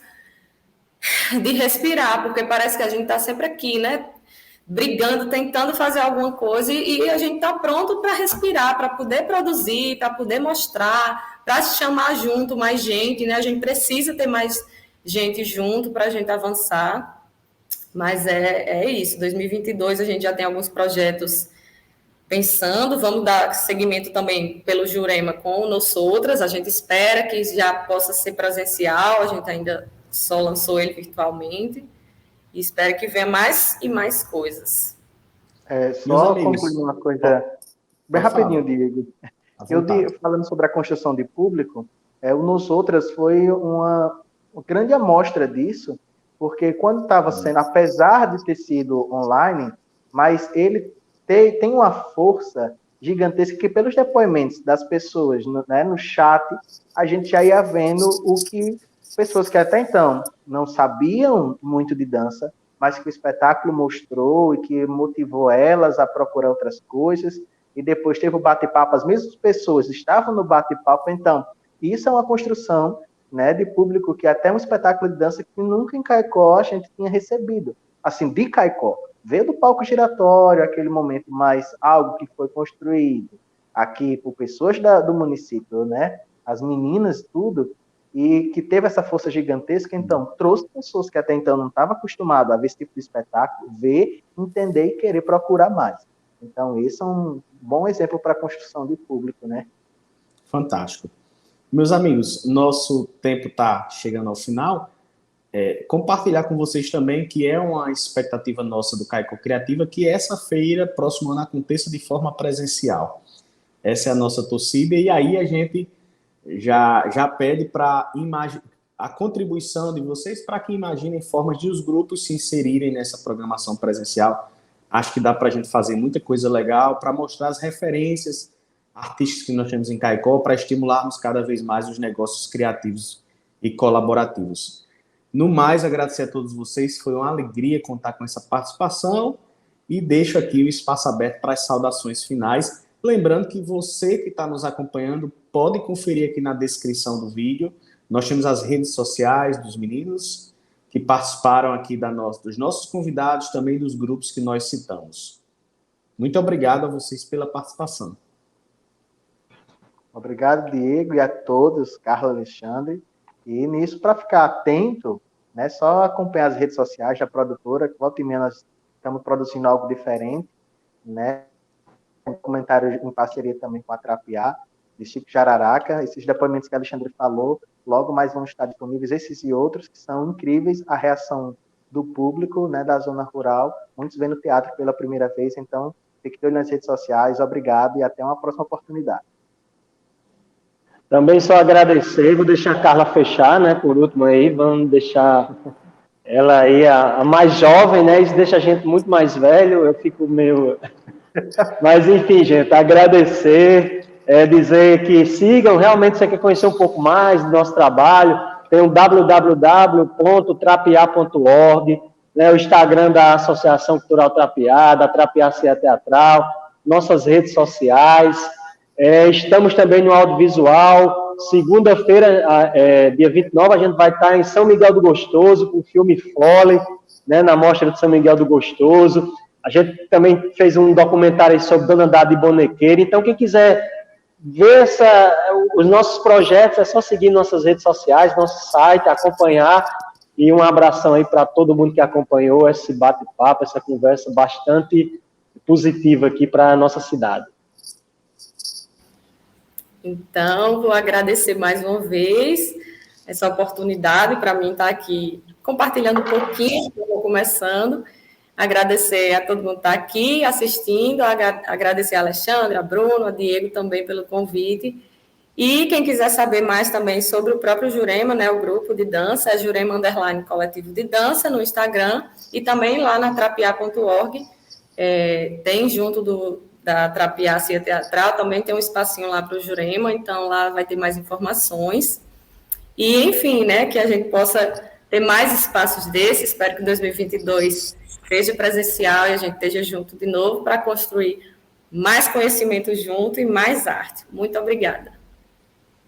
Speaker 4: de respirar, porque parece que a gente está sempre aqui, né? Brigando, tentando fazer alguma coisa, e a gente está pronto para respirar, para poder produzir, para poder mostrar, para chamar junto mais gente, né? A gente precisa ter mais gente junto para a gente avançar. Mas é isso, 2022 a gente já tem alguns projetos pensando, vamos dar seguimento também pelo Jurema com o Nosotras, a gente espera que já possa ser presencial, a gente ainda só lançou ele virtualmente, e espero que venha mais e mais coisas.
Speaker 3: Só concluir uma coisa bem rapidinho, Diego. Falando sobre a construção de público, o Nosotras foi uma grande amostra disso, porque quando estava sendo, apesar de ter sido online, mas ele tem uma força gigantesca que pelos depoimentos das pessoas, né, no chat, a gente já ia vendo o que pessoas que até então não sabiam muito de dança, mas que o espetáculo mostrou e que motivou elas a procurar outras coisas, e depois teve o bate-papo, as mesmas pessoas estavam no bate-papo, então, isso é uma construção, né, de público que até um espetáculo de dança que nunca em Caicó a gente tinha recebido, assim, de Caicó, veio do palco giratório, aquele momento, mas algo que foi construído aqui por pessoas do município, né, as meninas, tudo, e que teve essa força gigantesca, então, trouxe pessoas que até então não estavam acostumadas a ver esse tipo de espetáculo, ver, entender e querer procurar mais. Então, esse é um bom exemplo para a construção de público, né?
Speaker 1: Fantástico. Meus amigos, nosso tempo está chegando ao final. Compartilhar com vocês também que é uma expectativa nossa do Caicó Criativa que essa feira, próximo ano, aconteça de forma presencial. Essa é a nossa torcida, e aí a gente já pede para a contribuição de vocês para que imaginem formas de os grupos se inserirem nessa programação presencial. Acho que dá para a gente fazer muita coisa legal para mostrar as referências artísticas que nós temos em Caicó, para estimularmos cada vez mais os negócios criativos e colaborativos. No mais, agradecer a todos vocês, foi uma alegria contar com essa participação, e deixo aqui o espaço aberto para as saudações finais. Lembrando que você que está nos acompanhando pode conferir aqui na descrição do vídeo. Nós temos as redes sociais dos meninos que participaram aqui dos nossos convidados, também dos grupos que nós citamos. Muito obrigado a vocês pela participação.
Speaker 3: Obrigado, Diego, e a todos, Carla, Alexandre. E nisso, para ficar atento, né, só acompanhar as redes sociais da produtora, que volta e meia nós estamos produzindo algo diferente, né? Um comentário em parceria também com a Trapiá, de Chico Jararaca. Esses depoimentos que a Alexandre falou, logo mais vão estar disponíveis, esses e outros, que são incríveis, a reação do público, né, da zona rural, muitos vendo teatro pela primeira vez, então fique de olho nas redes sociais, obrigado e até uma próxima oportunidade.
Speaker 2: Também só agradecer, vou deixar a Carla fechar, né, por último aí, vamos deixar ela aí a mais jovem, né, isso deixa a gente muito mais velho, eu fico meio... Mas, enfim, gente, agradecer, dizer que sigam, realmente você quer conhecer um pouco mais do nosso trabalho, tem o www.trapiá.org, né, o Instagram da Associação Cultural Trapiá, da Trapiá Cia Teatral, nossas redes sociais, estamos também no audiovisual, segunda-feira, dia 29, a gente vai estar em São Miguel do Gostoso, com o filme Foley, né, na Mostra de São Miguel do Gostoso. A gente também fez um documentário sobre Dona Dada de Bonequeira. Então, quem quiser ver os nossos projetos, é só seguir nossas redes sociais, nosso site, acompanhar. E um abração aí para todo mundo que acompanhou esse bate-papo, essa conversa bastante positiva aqui para a nossa cidade.
Speaker 4: Então, vou agradecer mais uma vez essa oportunidade para mim estar aqui compartilhando um pouquinho, estou começando. Agradecer a todo mundo que está aqui assistindo, agradecer a Alexandre, a Bruno, a Diego também pelo convite. E quem quiser saber mais também sobre o próprio Jurema, né, o grupo de dança, é Jurema _ Coletivo de Dança no Instagram, e também lá na trapiá.org, tem junto da Trapiá Cia Teatral, também tem um espacinho lá para o Jurema, então lá vai ter mais informações. E, enfim, né, que a gente possa ter mais espaços desses, espero que em 2022 seja presencial e a gente esteja junto de novo para construir mais conhecimento junto e mais arte. Muito obrigada.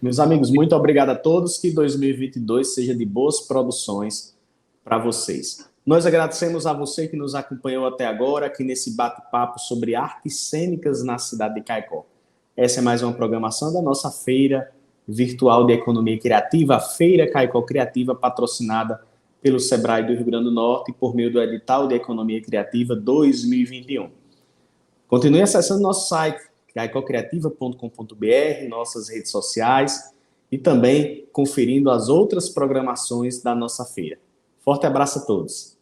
Speaker 1: Meus amigos, muito obrigado a todos. Que 2022 seja de boas produções para vocês. Nós agradecemos a você que nos acompanhou até agora, aqui nesse bate-papo sobre artes cênicas na cidade de Caicó. Essa é mais uma programação da nossa Feira Virtual de Economia Criativa, a Feira Caicó Criativa, patrocinada pelo Sebrae do Rio Grande do Norte por meio do edital de Economia Criativa 2021. Continue acessando nosso site, caicocreativa.com.br, nossas redes sociais e também conferindo as outras programações da nossa feira. Forte abraço a todos.